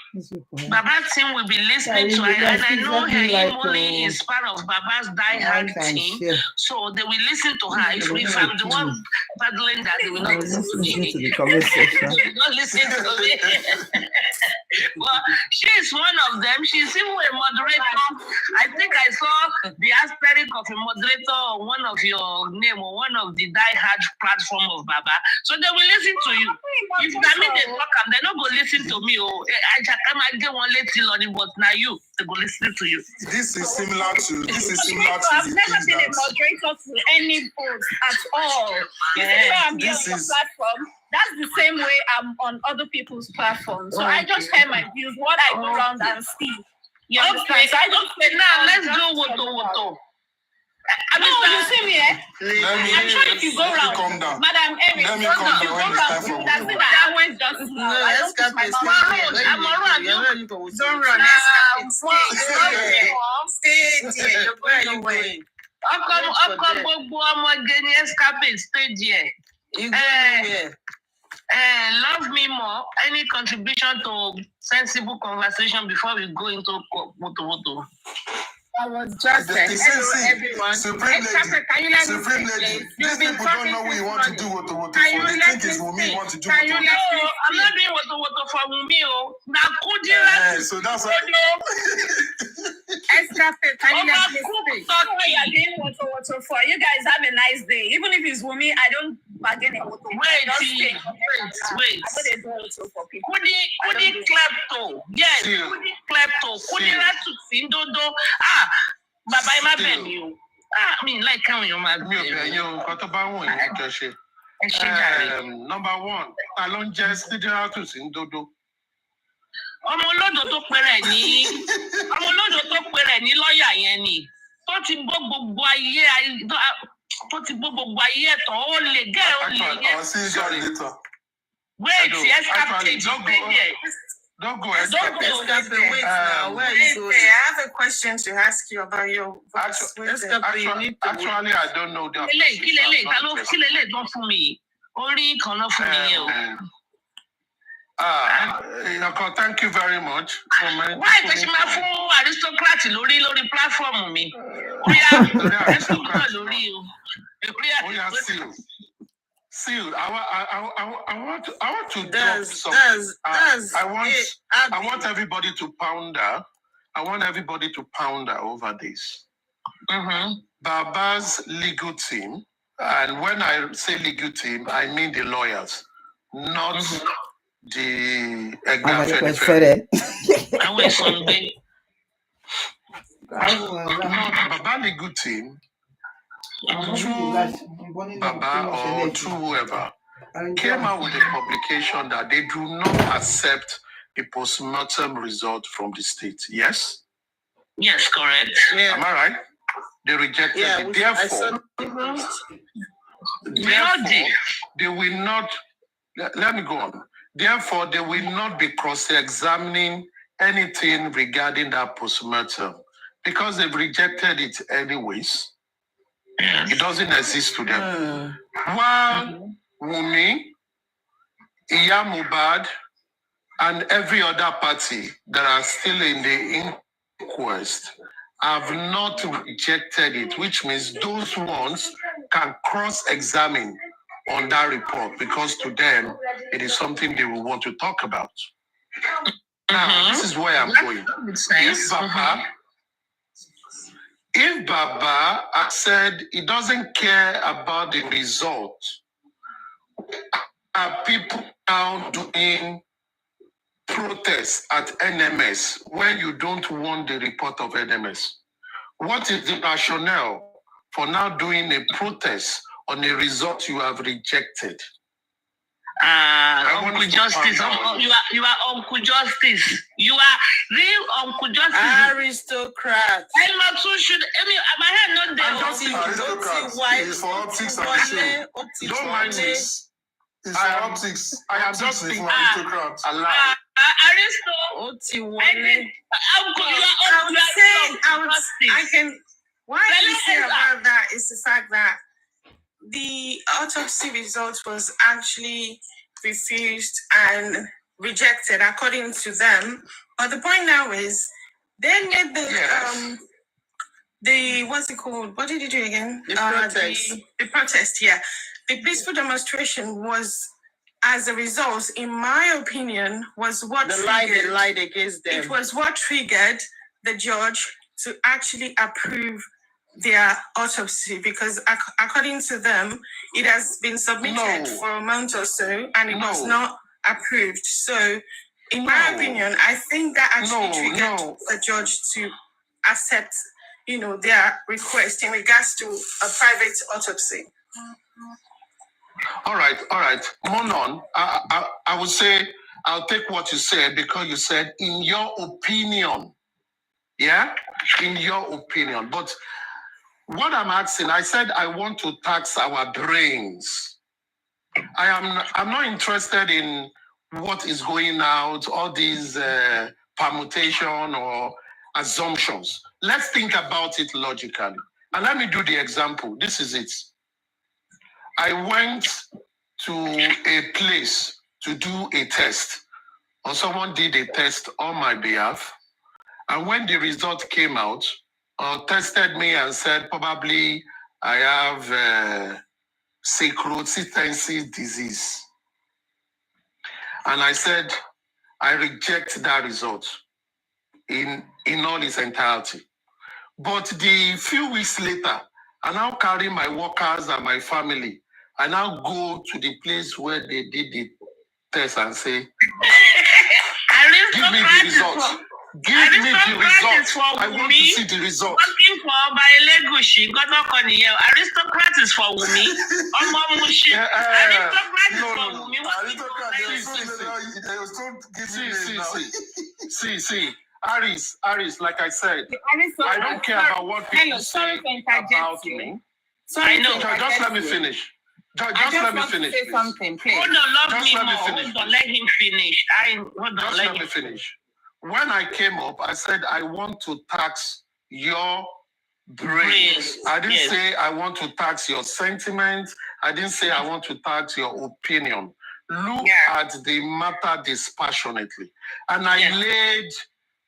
Baba's team will be listening to it. And I know Yeye is part of Baba's die-hard team. So they will listen to her. If I'm the one battling that, they will not listen to me. They will not listen to me. Well, she is one of them. She's even a moderator. I think I saw the aspect of a moderator on one of your name or one of the die-hard platform of Baba. So they will listen to you. If they talk, they're not going to listen to me. I get one little on it, but now they go listen to you. This is similar to I've never been a moderator to any post at all. You see where I'm here on your platform? That's the same way I'm on other people's platforms. So I just share my views, what I go around and see. You understand? So I just say, now let's do woto. No, you see me, eh? I'm sure if you go around, Madam Aries, if you go around, that's it. I went just now. I don't think my mom. I'm around. Don't run. Stay there. Where are you going? Stay there. Love me more. Any contribution to sensible conversation before we go into Moto? I was just saying, hello everyone. Supreme Lady, these people don't know who you want to do what for. They think it's Wumi want to do what. I'm not doing what for Wumi. Now Kudi. So that's why. Escape, can you let me speak? You are doing what for. You guys have a nice day. Even if it's Wumi, I don't bargain in Wait. Kudi klepto. Yes, Kudi klepto. Kudi to Sindodo. Baba, I'm not you. I mean, like, how you mad? Number one, Alon just did how to sing Dodo. Ọmọ olódò tó pẹrẹ ní lọ́ọ̀yà yẹn ni tó ti bó gbogbo ayé ẹ̀tàn ó lè gẹ́ ó lè yẹ. Wait, yes, Captain. Don't go. Wait now. Where are you going? I have a question to ask you about your actually, I don't know that. Don't for me. Only cannot for me. Thank you very much. Why does she have full aristocrat lórí platform me? See, I want to drop some. I want everybody to ponder. I want everybody to ponder over this. Baba's legal team, and when I say legal team, I mean the lawyers, not the Baba legal team. Through Baba or through whoever came out with a publication that they do not accept a postmortem result from the state. Yes? Yes, correct. Yeah. Am I right? They rejected it. Therefore, they will not, let me go on. Therefore, they will not be cross-examining anything regarding that postmortem because they've rejected it anyways. It doesn't exist to them. While Wumi, Iyamubad, and every other party that are still in the inquest have not rejected it, which means those ones can cross-examine on that report because to them, it is something they will want to talk about. Now, this is where I'm going. If Baba had said he doesn't care about the result, are people now doing protests at NMS when you don't want the report of NMS? What is the rationale for now doing a protest on a result you have rejected? Uncle Justice, you are Uncle Justice. You are real Uncle Justice. Aristocrat. I'm not too sure. My head not there. Don't mind this. It's for optics. I am just thinking aristocrat. What I can say about that is the fact that the autopsy result was actually refused and rejected according to them. But the point now is they made the what's it called? What did you do again? The protest. The protest, yeah. The peaceful demonstration was, as a result, in my opinion, was what lied against them. It was what triggered the judge to actually approve their autopsy because according to them, it has been submitted for a month or so and it was not approved. So in my opinion, I think that actually triggered the judge to accept, their request in regards to a private autopsy. All right. Monon, I would say I'll take what you said because you said in your opinion. Yeah? In your opinion. But what I'm asking, I said I want to tax our brains. I'm not interested in what is going out, all these permutation or assumptions. Let's think about it logically. And let me do the example. This is it. I went to a place to do a test, or someone did a test on my behalf. And when the result came out, tested me and said, probably I have synchronicity disease. And I said, I reject that result in all its entirety. But the few weeks later, I now carry my workers and my family. I now go to the place where they did the test and say, give me the result. Give me the result. I want to see the result. Working for Legushi, aristocrat is for Wumi. See, Aries, like I said, I don't care about what people say about me. I know. Just let me finish. Just let me finish. Say something, please. Hold on, let him finish. Let me finish. When I came up, I said I want to tax your brains. I didn't say I want to tax your sentiments. I didn't say I want to tax your opinion. Look at the matter dispassionately. And I laid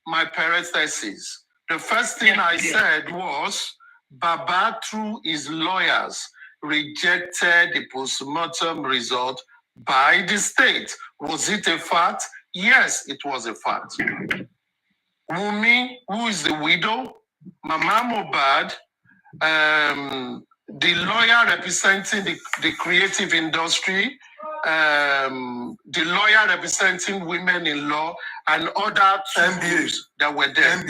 my parentheses. The first thing I said was, Baba, through his lawyers, rejected the postmortem result by the state. Was it a fact? Yes, it was a fact. Wumi, who is the widow, Mama Mohbad, the lawyer representing the creative industry, the lawyer representing women in law, and other two groups that were there.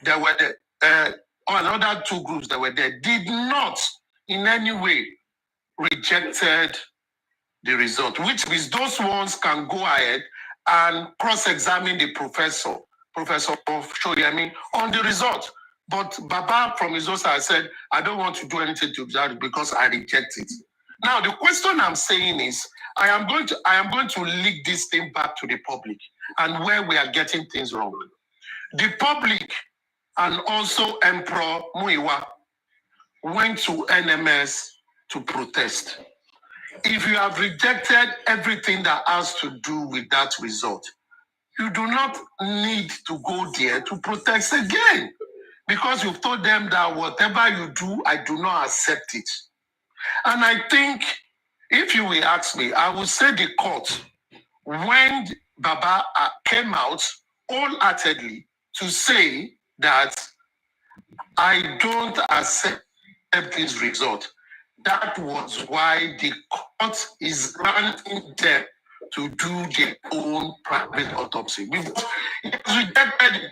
That were there. Another two groups that were there did not in any way rejected the result, which means those ones can go ahead and cross-examine the Professor Shoyemi on the result. But Baba from his own side said, I don't want to do anything to that because I reject it. Now, the question I'm saying is, I am going to leak this thing back to the public and where we are getting things wrong. The public and also Emperor Muiwa went to NMS to protest. If you have rejected everything that has to do with that result, you do not need to go there to protest again, because you've told them that whatever you do, I do not accept it. And I think, if you will ask me, I will say the court, when Baba came out wholeheartedly to say that I don't accept this result, that was why the court is granting them to do their own private autopsy. Because he has rejected it,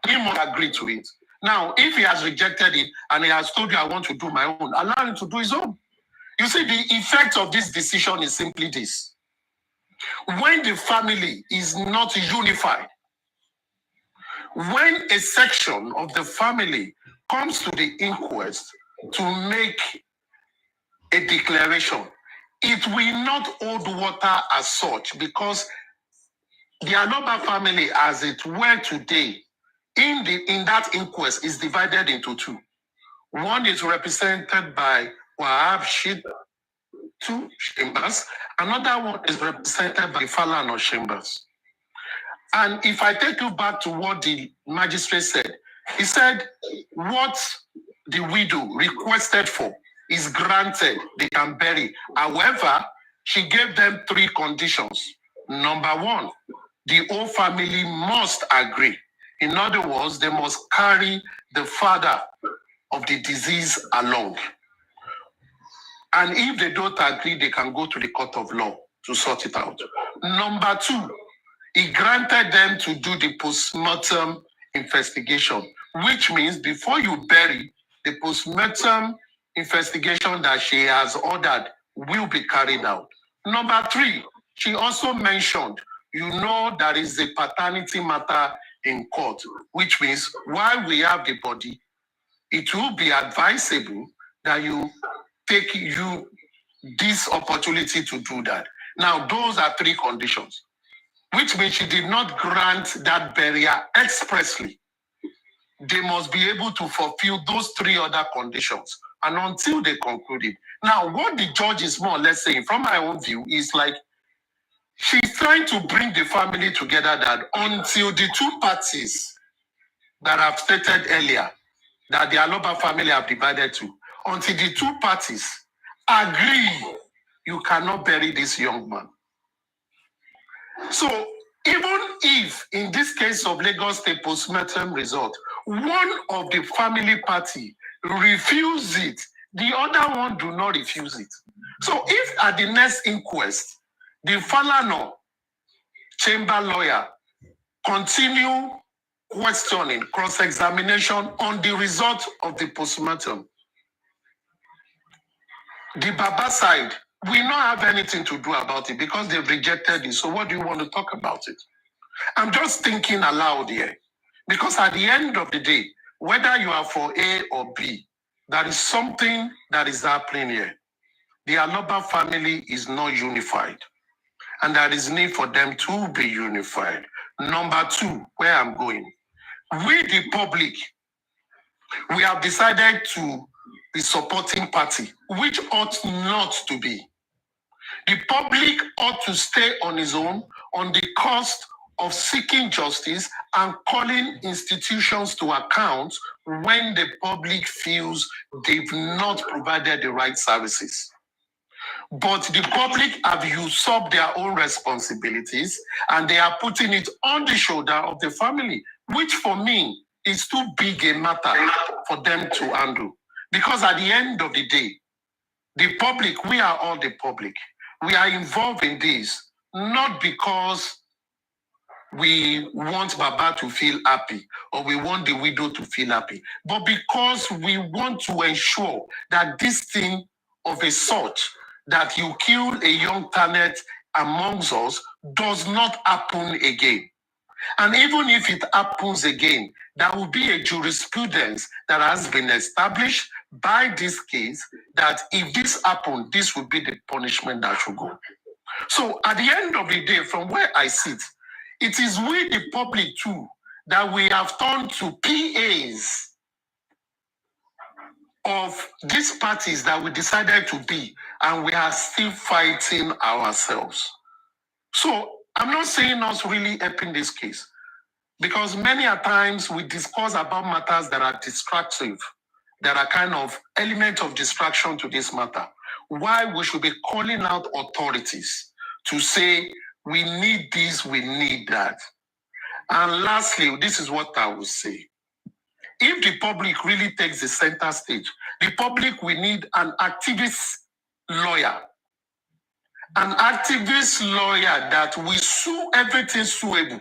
he must agree to it. Now, if he has rejected it and he has told you, I want to do my own, allow him to do his own. You see, the effect of this decision is simply this. When the family is not unified, when a section of the family comes to the inquest to make a declaration, it will not hold water as such, because the Aloaba family, as it were today, in that inquest is divided into two. One is represented by Wahab Shid, two chambers. Another one is represented by Falana chambers. And if I take you back to what the magistrate said, he said what the widow requested for is granted, they can bury. However, she gave them 3 conditions. Number 1, the whole family must agree. In other words, they must carry the father of the disease along. And if they don't agree, they can go to the court of law to sort it out. Number 2, he granted them to do the postmortem investigation, which means before you bury, the postmortem investigation that she has ordered will be carried out. Number 3, she also mentioned, there is a paternity matter in court, which means while we have the body, it will be advisable that you take this opportunity to do that. Now, those are 3 conditions, which means she did not grant that burial expressly. They must be able to fulfill those 3 other conditions, and until they conclude it. Now, what the judge is more or less saying, from my own view, is like, She's trying to bring the family together that until the two parties that I've stated earlier, that the Aloaba family have divided to, until the two parties agree, you cannot bury this young man. So even if, in this case of Lagos State postmortem result, one of the family party refuse it, the other one do not refuse it. So if at the next inquest, the Falano chamber lawyer continue questioning, cross-examination on the result of the postmortem, the Baba side will not have anything to do about it because they've rejected it. So what do you want to talk about it? I'm just thinking aloud here. Because at the end of the day, whether you are for A or B, there is something that is happening here. The Aloaba family is not unified. And there is need for them to be unified. Number two, where I'm going. We, the public, we have decided to be supporting party, which ought not to be. The public ought to stay on his own on the cost of seeking justice and calling institutions to account when the public feels they've not provided the right services. But the public have usurped their own responsibilities and they are putting it on the shoulder of the family, which for me is too big a matter for them to handle. Because at the end of the day, the public, we are all the public. We are involved in this, not because we want Baba to feel happy or we want the widow to feel happy, but because we want to ensure that this thing of a sort, that you kill a young talent amongst us, does not happen again. And even if it happens again, there will be a jurisprudence that has been established by this case that if this happens, this will be the punishment that should go. So at the end of the day, from where I sit, it is we, the public too, that we have turned to PAs of these parties that we decided to be, and we are still fighting ourselves. So I'm not saying us really helping this case, because many a times we discuss about matters that are distractive, that are kind of element of distraction to this matter. Why we should be calling out authorities to say, we need this, we need that. And lastly, this is what I will say. If the public really takes the center stage, the public will need an activist lawyer. An activist lawyer that will sue everything suable.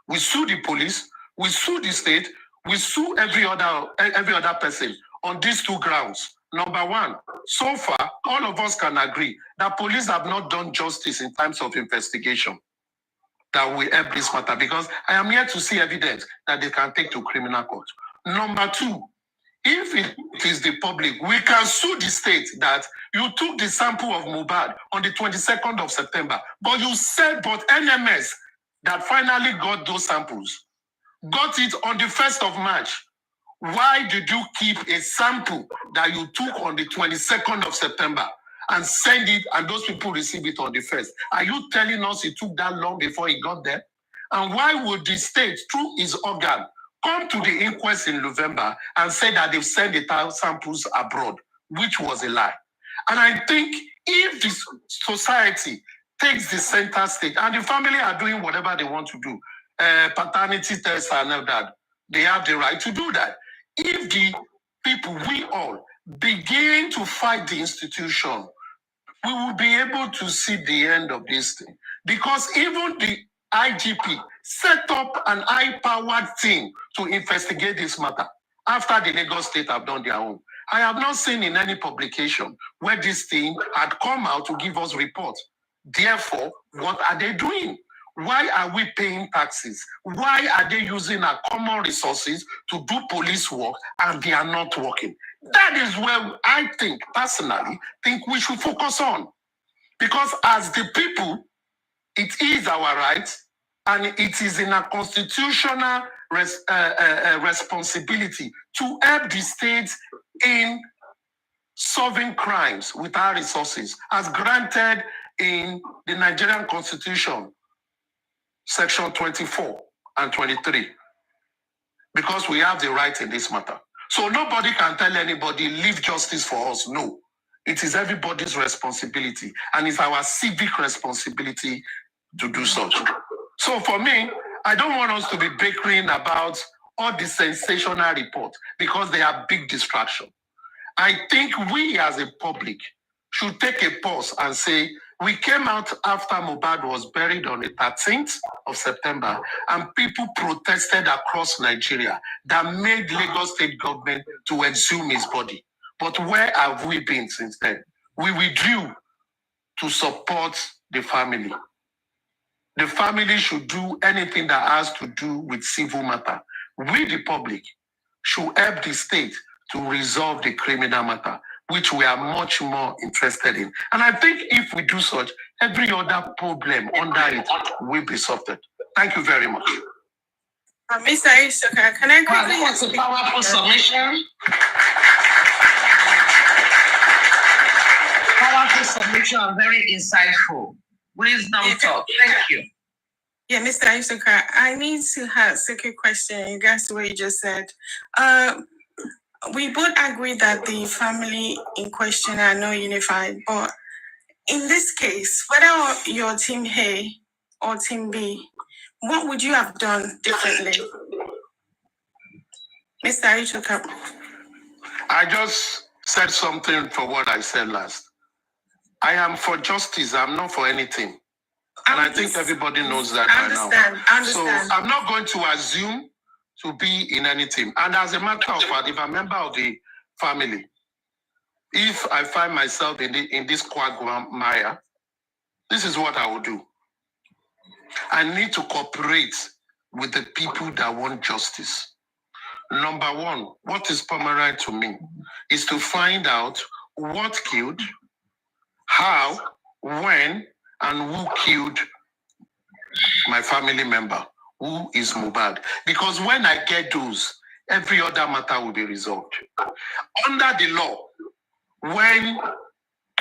We sue the police, we sue the state, we sue every other person on these two grounds. Number one, so far, all of us can agree that police have not done justice in terms of investigation that will help this matter, because I am here to see evidence that they can take to criminal court. Number two, if it is the public, we can sue the state that you took the sample of Mohbad on the 22nd of September, but you said, but NMS that finally got those samples, got it on the 1st of March. Why did you keep a sample that you took on the 22nd of September and send it and those people receive it on the 1st? Are you telling us it took that long before it got there? And why would the state, through its organ, come to the inquest in November and say that they've sent the samples abroad, which was a lie? And I think if the society takes the center stage and the family are doing whatever they want to do, paternity tests and all that, they have the right to do that. If the people, we all, begin to fight the institution, we will be able to see the end of this thing. Because even the IGP set up an high-powered team to investigate this matter after the Lagos State have done their own. I have not seen in any publication where this thing had come out to give us reports. Therefore, what are they doing? Why are we paying taxes? Why are they using our common resources to do police work and they are not working? That is where I personally think we should focus on. Because as the people, it is our right and it is in our constitutional responsibility to help the states in solving crimes with our resources, as granted in the Nigerian Constitution, Section 24 and 23, because we have the right in this matter. So nobody can tell anybody, leave justice for us. No. It is everybody's responsibility, and it's our civic responsibility to do such. So for me, I don't want us to be bickering about all the sensational reports because they are big distraction. I think we as a public should take a pause and say, we came out after Mohbad was buried on the 13th of September, and people protested across Nigeria that made Lagos state government to exhume his body. But where have we been since then? We withdrew to support the family. The family should do anything that has to do with civil matter. We, the public, should help the state to resolve the criminal matter, which we are much more interested in. And I think if we do such, every other problem under it will be solved. Thank you very much. Mr. Isoka, can I quickly ask a powerful submission? Powerful submission and very insightful. Wisdom talk. Thank you. Yeah, Mr. Isoka, I need to ask a quick question in regards to what you just said. We both agree that the family in question are not unified, but in this case, whether you're Team A or Team B, what would you have done differently? Mr. Isoka. I just said something for what I said last. I am for justice. I'm not for anything. And I think everybody knows that by now. I understand. So I'm not going to assume to be in anything. And as a matter of fact, if I'm a member of the family, if I find myself in this quagmire, this is what I will do. I need to cooperate with the people that want justice. Number one, what is paramount to me is to find out what killed, how, when, and who killed my family member, who is Mohbad. Because when I get those, every other matter will be resolved. Under the law, when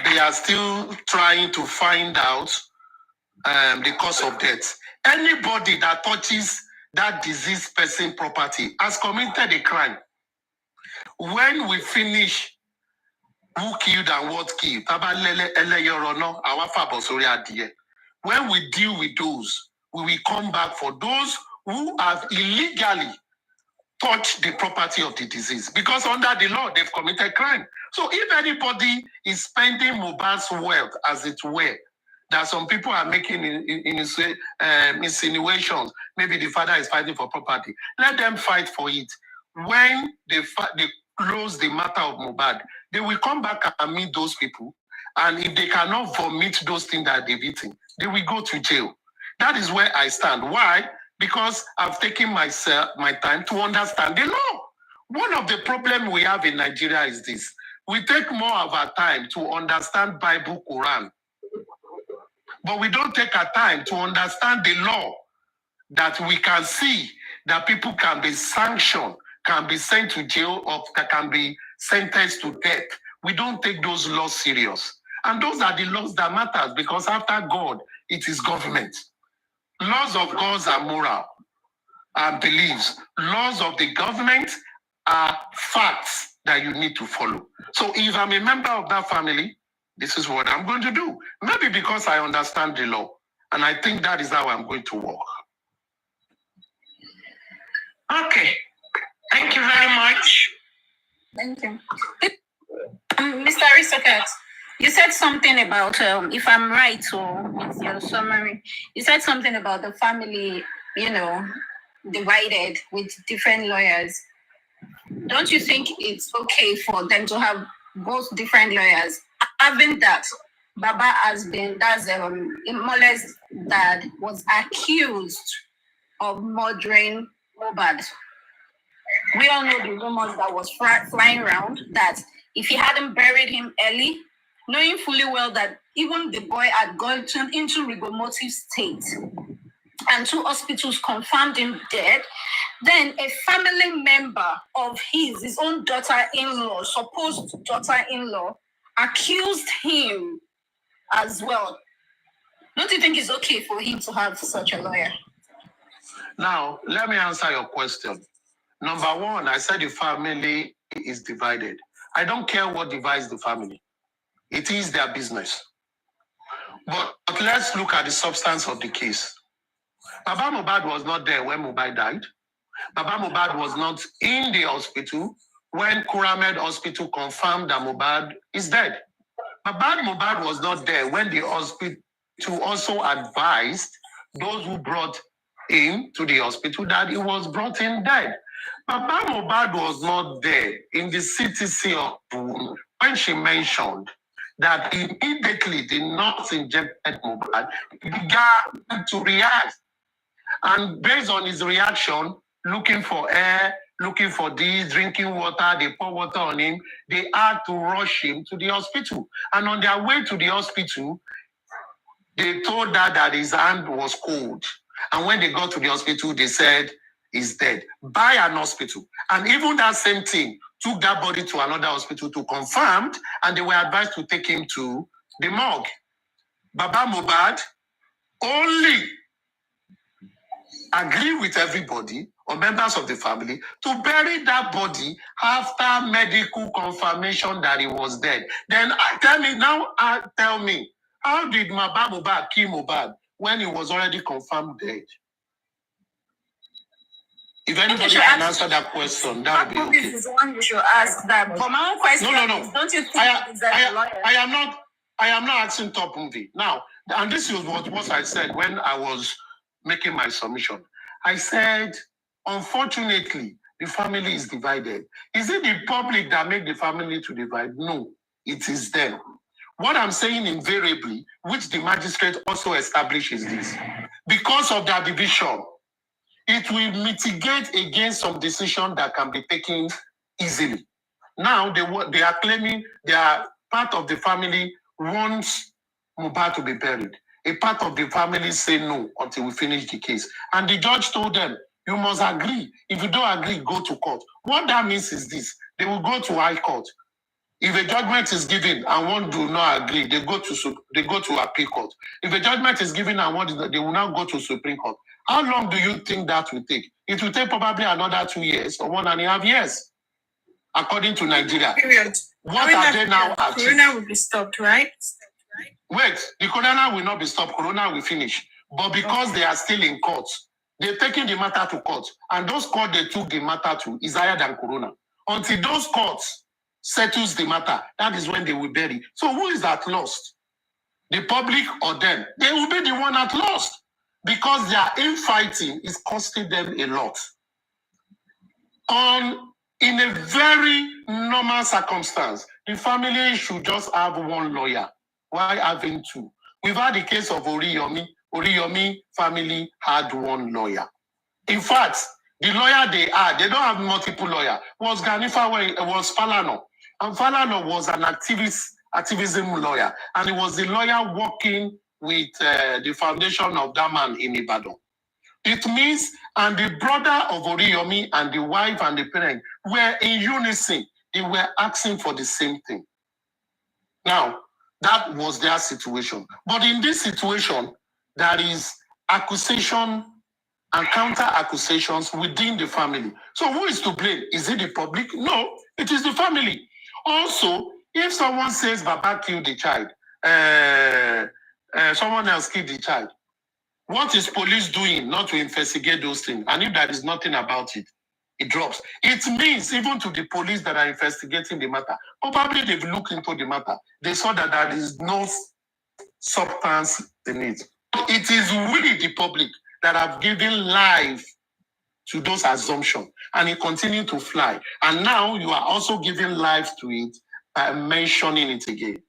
they are still trying to find out the cause of death, anybody that touches that deceased person property has committed a crime. When we finish who killed and what killed, when we deal with those, we will come back for those who have illegally touched the property of the deceased. Because under the law, they've committed crime. So if anybody is spending Mohbad's wealth, as it were, that some people are making insinuations, maybe the father is fighting for property, let them fight for it. When they close the matter of Mohbad, they will come back and meet those people. And if they cannot vomit those things that they've eaten, they will go to jail. That is where I stand. Why? Because I've taken my time to understand the law. One of the problems we have in Nigeria is this. We take more of our time to understand Bible, Quran. But we don't take our time to understand the law, that we can see that people can be sanctioned, can be sent to jail, or can be sentenced to death. We don't take those laws serious. And those are the laws that matter, because after God, it is government. Laws of God are moral and beliefs. Laws of the government are facts that you need to follow. So if I'm a member of that family, this is what I'm going to do. Maybe because I understand the law. And I think that is how I'm going to work. Okay. Thank you very much. Thank you. Mr. Aristocat, you said something about, if I'm right, or it's your summary, you said something about the family, divided with different lawyers. Don't you think it's okay for them to have both different lawyers? Having that, Baba has been, Imole's dad was accused of murdering Mohbad. We all know the rumors that was flying around that if he hadn't buried him early, knowing fully well that even the boy had gone into rigomotive state and 2 hospitals confirmed him dead, then a family member of his own daughter-in-law, supposed daughter-in-law, accused him as well Don't you think it's okay for him to have such a lawyer? Now, let me answer your question. Number one, I said the family is divided. I don't care what divides the family. It is their business. But let's look at the substance of the case. Baba Mohbad was not there when Mohbad died. Baba Mohbad was not in the hospital when Kuramed Hospital confirmed that Mohbad is dead. Baba Mohbad was not there when the hospital also advised those who brought him to the hospital that he was brought in dead. Baba Mohbad was not there in the CTC of when she mentioned that he immediately did not inject Mohbad, he began to react. And based on his reaction, looking for air, looking for this, drinking water, they pour water on him, they had to rush him to the hospital. And on their way to the hospital, they told her that his hand was cold. And when they got to the hospital, they said he's dead by an hospital. And even that same team took that body to another hospital to confirm, and they were advised to take him to the morgue. Baba Mohbad only agree with everybody or members of the family to bury that body after medical confirmation that he was dead. Then tell me, how did Baba Mohbad kill Mohbad when he was already confirmed dead? If anybody can answer that question, that would be okay. This is one you should ask that. But my own question is, don't you think I am not asking top movie. Now, and this is what I said when I was making my submission. I said, unfortunately, the family is divided. Is it the public that make the family to divide? No, it is them. What I'm saying invariably, which the magistrate also establishes this, because of that division, it will mitigate against some decision that can be taken easily. Now, they are claiming they are part of the family wants Mohbad to be buried. A part of the family say no until we finish the case. And the judge told them, you must agree. If you don't agree, go to court. What that means is this. They will go to high court. If a judgment is given and one do not agree, they go to appeal court. If a judgment is given and one they will now go to Supreme Court. How long do you think that will take? It will take probably another 2 years or 1.5 years, according to Nigeria. Period. What are they now achieving? Corona will be stopped, right? Wait, the corona will not be stopped. Corona will finish. But because they are still in court, they're taking the matter to court. And those courts they took the matter to is higher than corona. Until those courts settles the matter, that is when they will bury. So who is at lost? The public or them? They will be the one at lost. Because their infighting is costing them a lot. In a very normal circumstance, the family should just have one lawyer. Why having two? We've had the case of Oriyomi. Oriyomi family had one lawyer. In fact, the lawyer they had, they don't have multiple lawyers. Was Ganifa, was Falano. And Falano was an activism lawyer. And he was the lawyer working with the foundation of that man in Ibadan. It means, and the brother of Oriyomi and the wife and the parent were in unison. They were asking for the same thing. Now, that was their situation. But in this situation, there is accusation and counter-accusations within the family. So who is to blame? Is it the public? No, it is the family. Also, if someone says Baba killed the child, someone else killed the child, what is police doing not to investigate those things? And if there is nothing about it, it drops. It means even to the police that are investigating the matter, probably they've looked into the matter. They saw that there is no substance in it. It is we, the public, that have given life to those assumptions. And it continues to fly. And now you are also giving life to it by mentioning it again.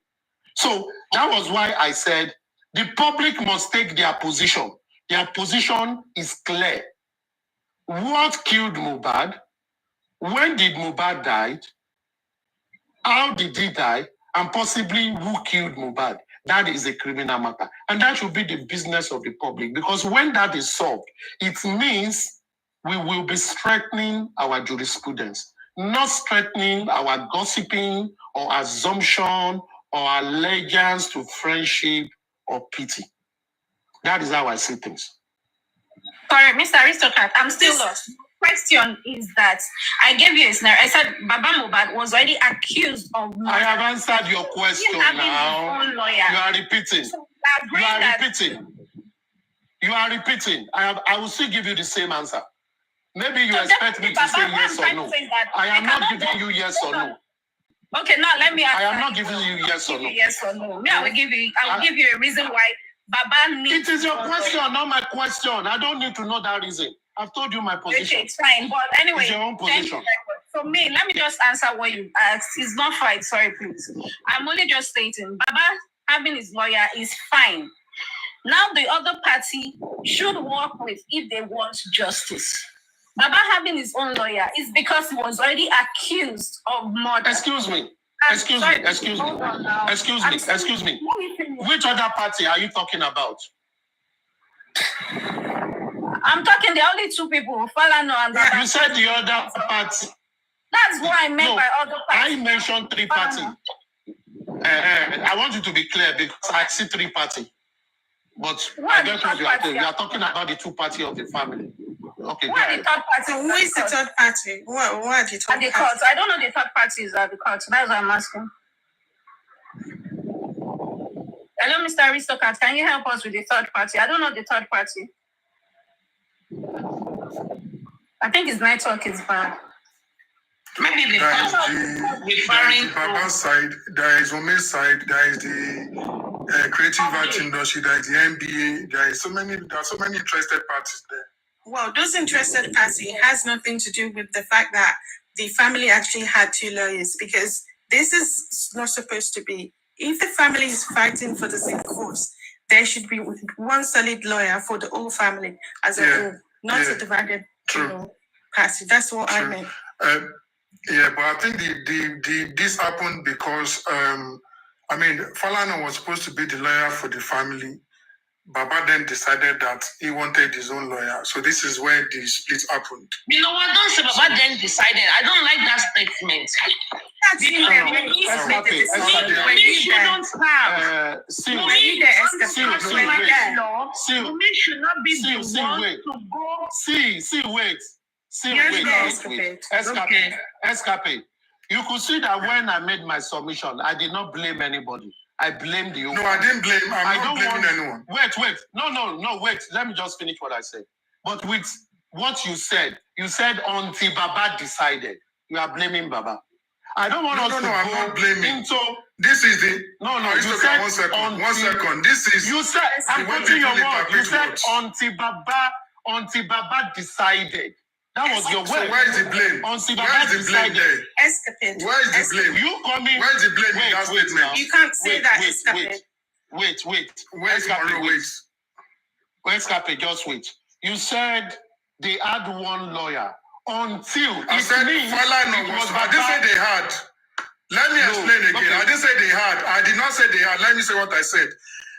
So that was why I said the public must take their position. Their position is clear. What killed Mohbad? When did Mohbad die? How did he die? And possibly who killed Mohbad? That is a criminal matter. And that should be the business of the public. Because when that is solved, it means we will be strengthening our jurisprudence, not strengthening our gossiping or assumption or allegiance to friendship or pity. That is how I see things. Sorry, Mr. Aristocrat, I'm still lost. Question is that I gave you a scenario. I said Baba Mohbad was already accused of murder. I have answered your question now. You are repeating. So You are repeating. I will still give you the same answer. Maybe you expect me to say yes or no. I am not giving you yes or no. Okay, now let me ask. I am not giving you yes or no. Yes or no. I will give you a reason why Baba needs. It is your question, not my question. I don't need to know that reason. I've told you my position. Okay, it's fine. But anyway, it's your own position. For me, let me just answer what you asked. It's not fight. Sorry, please. I'm only just stating Baba having his lawyer is fine. Now the other party should work with if they want justice. Baba having his own lawyer is because he was already accused of murder. Excuse me. Excuse me. Which other party are you talking about? I'm talking the only two people, Falano and Baba. You said the other party. That's what I meant by other parties. I mentioned three parties. I want you to be clear because I see three parties. But I guess what you are talking about the two parties of the family. Okay, who are the third party? Who is the third party? Who are the third party? I don't know the third parties at the court. That's what I'm asking. Hello, Mr. Aristocrat. Can you help us with the third party? I don't know the third party. I think his network is bad. Maybe the Baba side, there is Ome's side, there is the creative art industry, there is the NBA, there are so many interested parties there. Well, those interested parties has nothing to do with the fact that the family actually had two lawyers, because this is not supposed to be. If the family is fighting for the same cause, there should be one solid lawyer for the whole family as a whole, not a divided party. That's what I meant. But I think this happened because Falana was supposed to be the lawyer for the family. Baba then decided that he wanted his own lawyer. So this is where the split happened. You know what? Don't say Baba then decided. I don't like that statement. Escape. You could see that when I made my submission, I did not blame anybody. I blamed you. No, I didn't blame. I'm not blaming anyone. Wait. No, wait. Let me just finish what I said. But with what you said until Baba decided. You are blaming Baba. I don't want us to go I'm not blaming. into... This is the... you said... One second. This is... You said... I'm putting your word. You said until Baba decided. That was your word. So where is the blame? Where is the blame there? Escapade. Where is the blame? You coming? Where is the blame in that statement? You can't say that. Escapade. Wait. Where is Escapade? Escapade, just wait. You said they had one lawyer until... I said Falana was... I didn't say they had. Let me explain again. Okay. I didn't say they had. I did not say they had. Let me say what I said.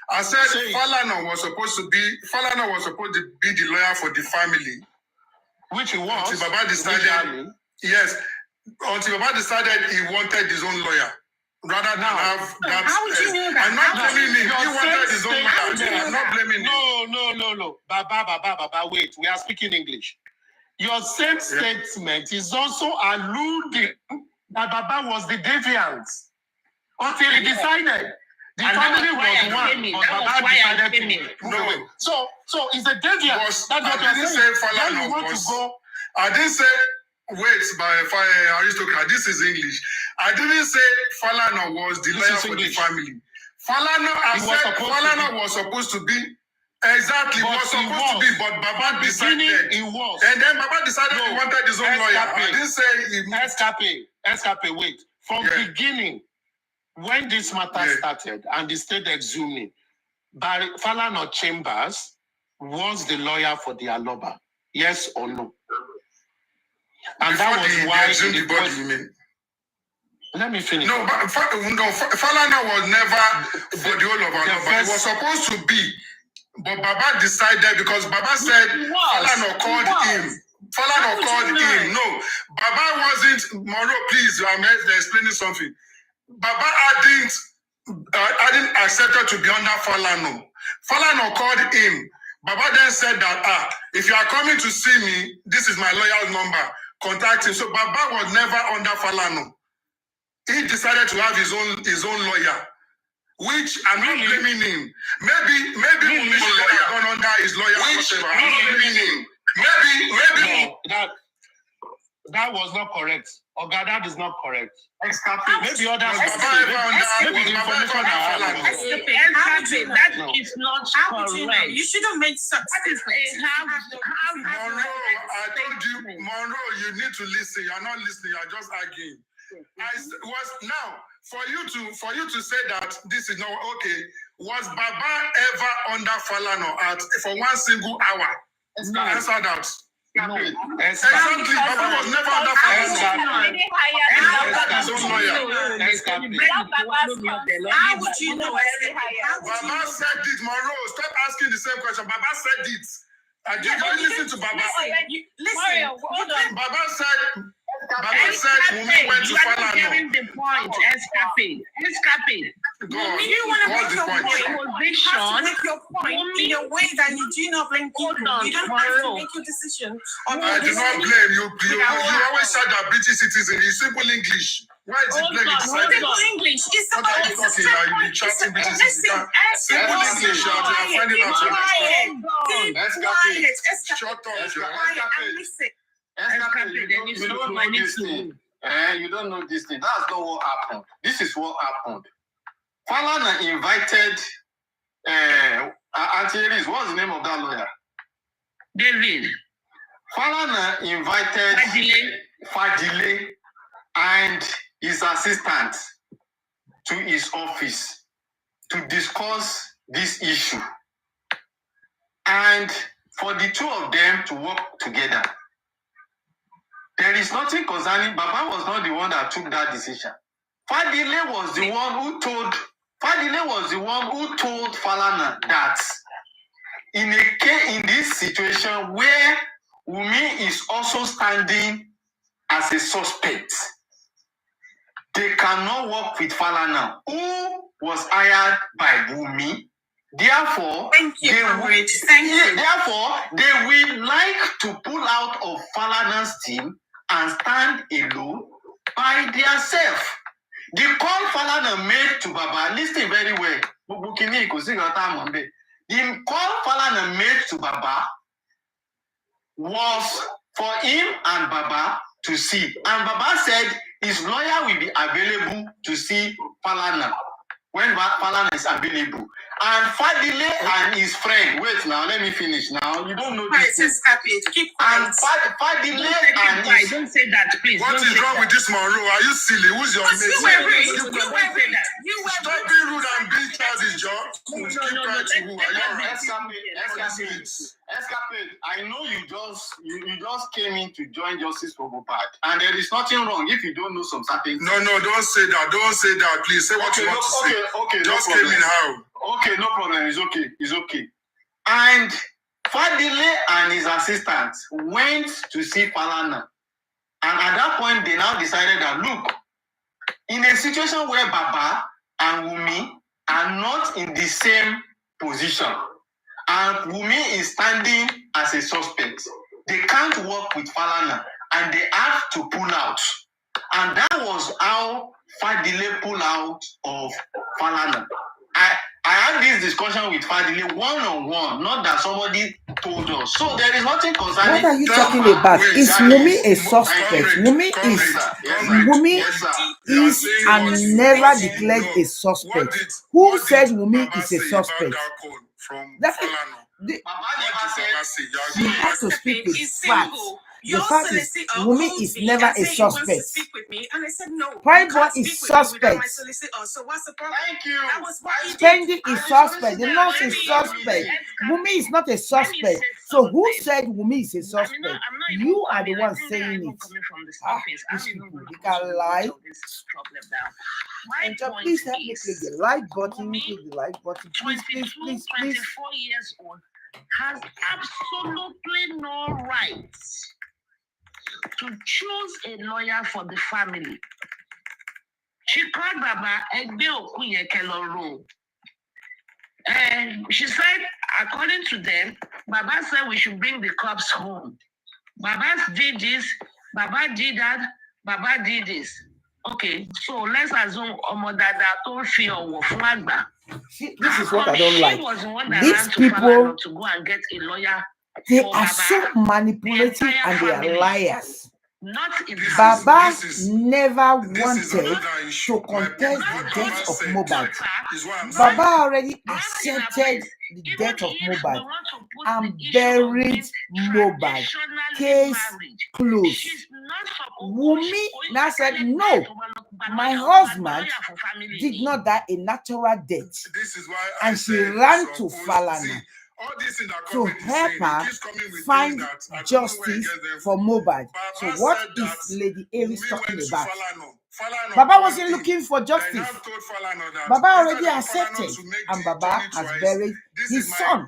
I said Falana was supposed to be the lawyer for the family. Which he was. Until Baba decided, yes. Until Baba decided he wanted his own lawyer, rather than have that. How would you know that? I'm not blaming him. He wanted his own lawyer. I'm not blaming him. No. Baba. Wait, we are speaking English. Your same statement is also alluding that Baba was the deviant until he decided. The family was one, but Baba decided to no. So it's a deviant. I didn't say Falana was. I didn't say by Aristocrat. This is English. I didn't say Falana was the lawyer for the family. Falana was supposed to be. Exactly, was supposed to be, but Baba decided. He was. And then Baba decided he wanted his own lawyer. I didn't say Escape, wait. From beginning, when this matter started and the state exhuming, Falana Chambers was the lawyer for the Aloaba. Yes or no? And that was why the body, you mean? Let me finish. No, Falana was never for the whole of Aloaba. It was supposed to be. But Baba decided because Baba said Falana called him. Falana called him. No, Baba wasn't. Moro, please, I'm explaining something. Baba hadn't accepted to be under Falana. Falana called him. Baba then said that, if you are coming to see me, this is my lawyer's number. Contact him. So Baba was never under Falana. He decided to have his own lawyer, which I'm not blaming him. Maybe Wumi should have gone under his lawyer. Whatever. I'm not blaming him. Maybe that was not correct. Oga, that is not correct. Maybe others. Maybe the information that is not correct. You shouldn't make such. That is Monroe, I told you, Monroe, you need to listen. You're not listening. You're just arguing. Now for you to say that this is not okay. Was Baba ever under Falana for 1 single hour? No. Answer that. No. Exactly. Baba was never under Falana. How would you know? Baba said it, Monroe. Stop asking the same question. Baba said it. I did not listen to Baba. Baba said Wumi went to Falana. Getting the point. Escape. You want to make your point. You have to make your point in a way that you do not blame people. You don't have to make your decision. I do not blame you. You always said that British citizen is simple English. Why is it blaming simple English? It's about Simple English. You are finding out shut up. You don't know this thing. That's not what happened. This is what happened. Falana invited Auntie Aries. What's the name of that lawyer? David. Falana invited Fadile and his assistant to his office to discuss this issue and for the two of them to work together. There is nothing concerning. Baba was not the one that took that decision. Fadile was the one who told Falana that in this situation where Wumi is also standing as a suspect, they cannot work with Falana, who was hired by Wumi. Therefore, they will like to pull out of Falana's team and stand alone by themselves. The call Falana made to Baba, listen very well. The call Falana made to Baba was for him and Baba to see. And Baba said his lawyer will be available to see Falana when Falana is available. And Fadile and his friend, wait now, let me finish now. You don't know this. Keep quiet. And Fadile and his... Don't say that, please. What is wrong with this Monroe? Are you silly? Who's your mate? You were rude. Stop being rude and being childish, John. Escapade. I know you just came in to join Justice for Bobad, and there is nothing wrong if you don't know some certain. No, don't say that. Don't say that. Please say what you want to say. Okay, just came in how? Okay, no problem. It's okay. And Fadile and his assistants went to see Falana, and at that point they now decided that look, in a situation where Baba and Wumi are not in the same position, and Wumi is standing as a suspect, they can't work with Falana, and they have to pull out. And that was how Fadile pulled out of Falana. I had this discussion with Fadile one-on-one, not that somebody told us. So there is nothing concerning. What are you talking about? Is Wumi a suspect? Wumi is and never declared a suspect. Who said Wumi is a suspect? That's it. You have to speak with facts. The fact is, Wumi is never a suspect. And I said, no. Prime Boy is suspect. So what's the problem? Thank you. That was what he did. Spendi is suspect. The nurse is suspect. Wumi is not a suspect. So who said Wumi is a suspect? You are the one saying it. These people, they can lie. And please help me click the like button. Click the like button. Please. 24 years old has absolutely no rights to choose a lawyer for the family. She called Baba Egbe Okunyekelo. And she said, according to them, Baba said we should bring the cops home. Baba did this, Baba did that, Baba did this. Okay, so let's assume Omodada don't feel Agba. This is what I don't like. She was the one that These ran to people, Falana to go and get a lawyer. they for are Baba, so manipulative the and they entire are liars. Not in Baba this never is wanted another issue. to contest the death of said, Mohbad. is what I'm Baba saying. already accepted the death of Mohbad and buried Mohbad. Case closed. Wumi now said, no, my husband did not die a natural death. This is why And she ran to Falana to help her find justice for Mohbad. So what is Lady Aries talking about? Baba wasn't looking for justice. Baba already accepted, and Baba has buried his son.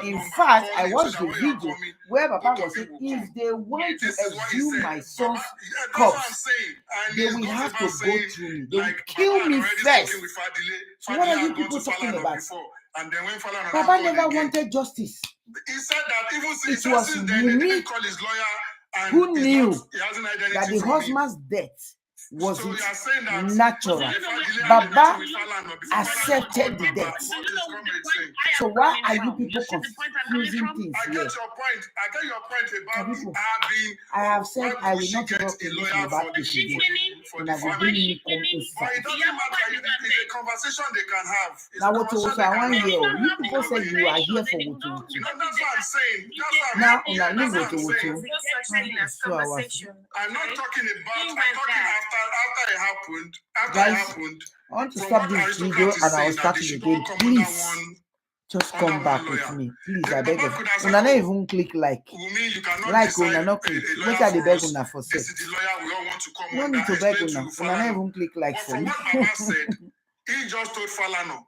In fact, I watched the video where Baba was saying, if they want to exhume my son's corpse, they will have to go through me. They will kill me first. What are you people talking about? And then when Baba never wanted justice. He said that even It was Wumi who knew that the husband's death was natural. Baba accepted the death. So why are you people confusing things here? I get your point about being. I have said I will not talk about this again. And I will bring you inside. It doesn't matter. It's a conversation they can have. Now what also I want to hear? You people say you are here for Wutu. That's what I'm saying. Now on a new Wutu. I'm not talking about. I'm talking after it happened. After Guys, it happened. I want to stop this video and I will start it again. Please, just come back with me. Please, I beg of you. Una not even click like. Like una not click. What are the beg una for say? No need to beg una. Una not even click like for me. He just told Falana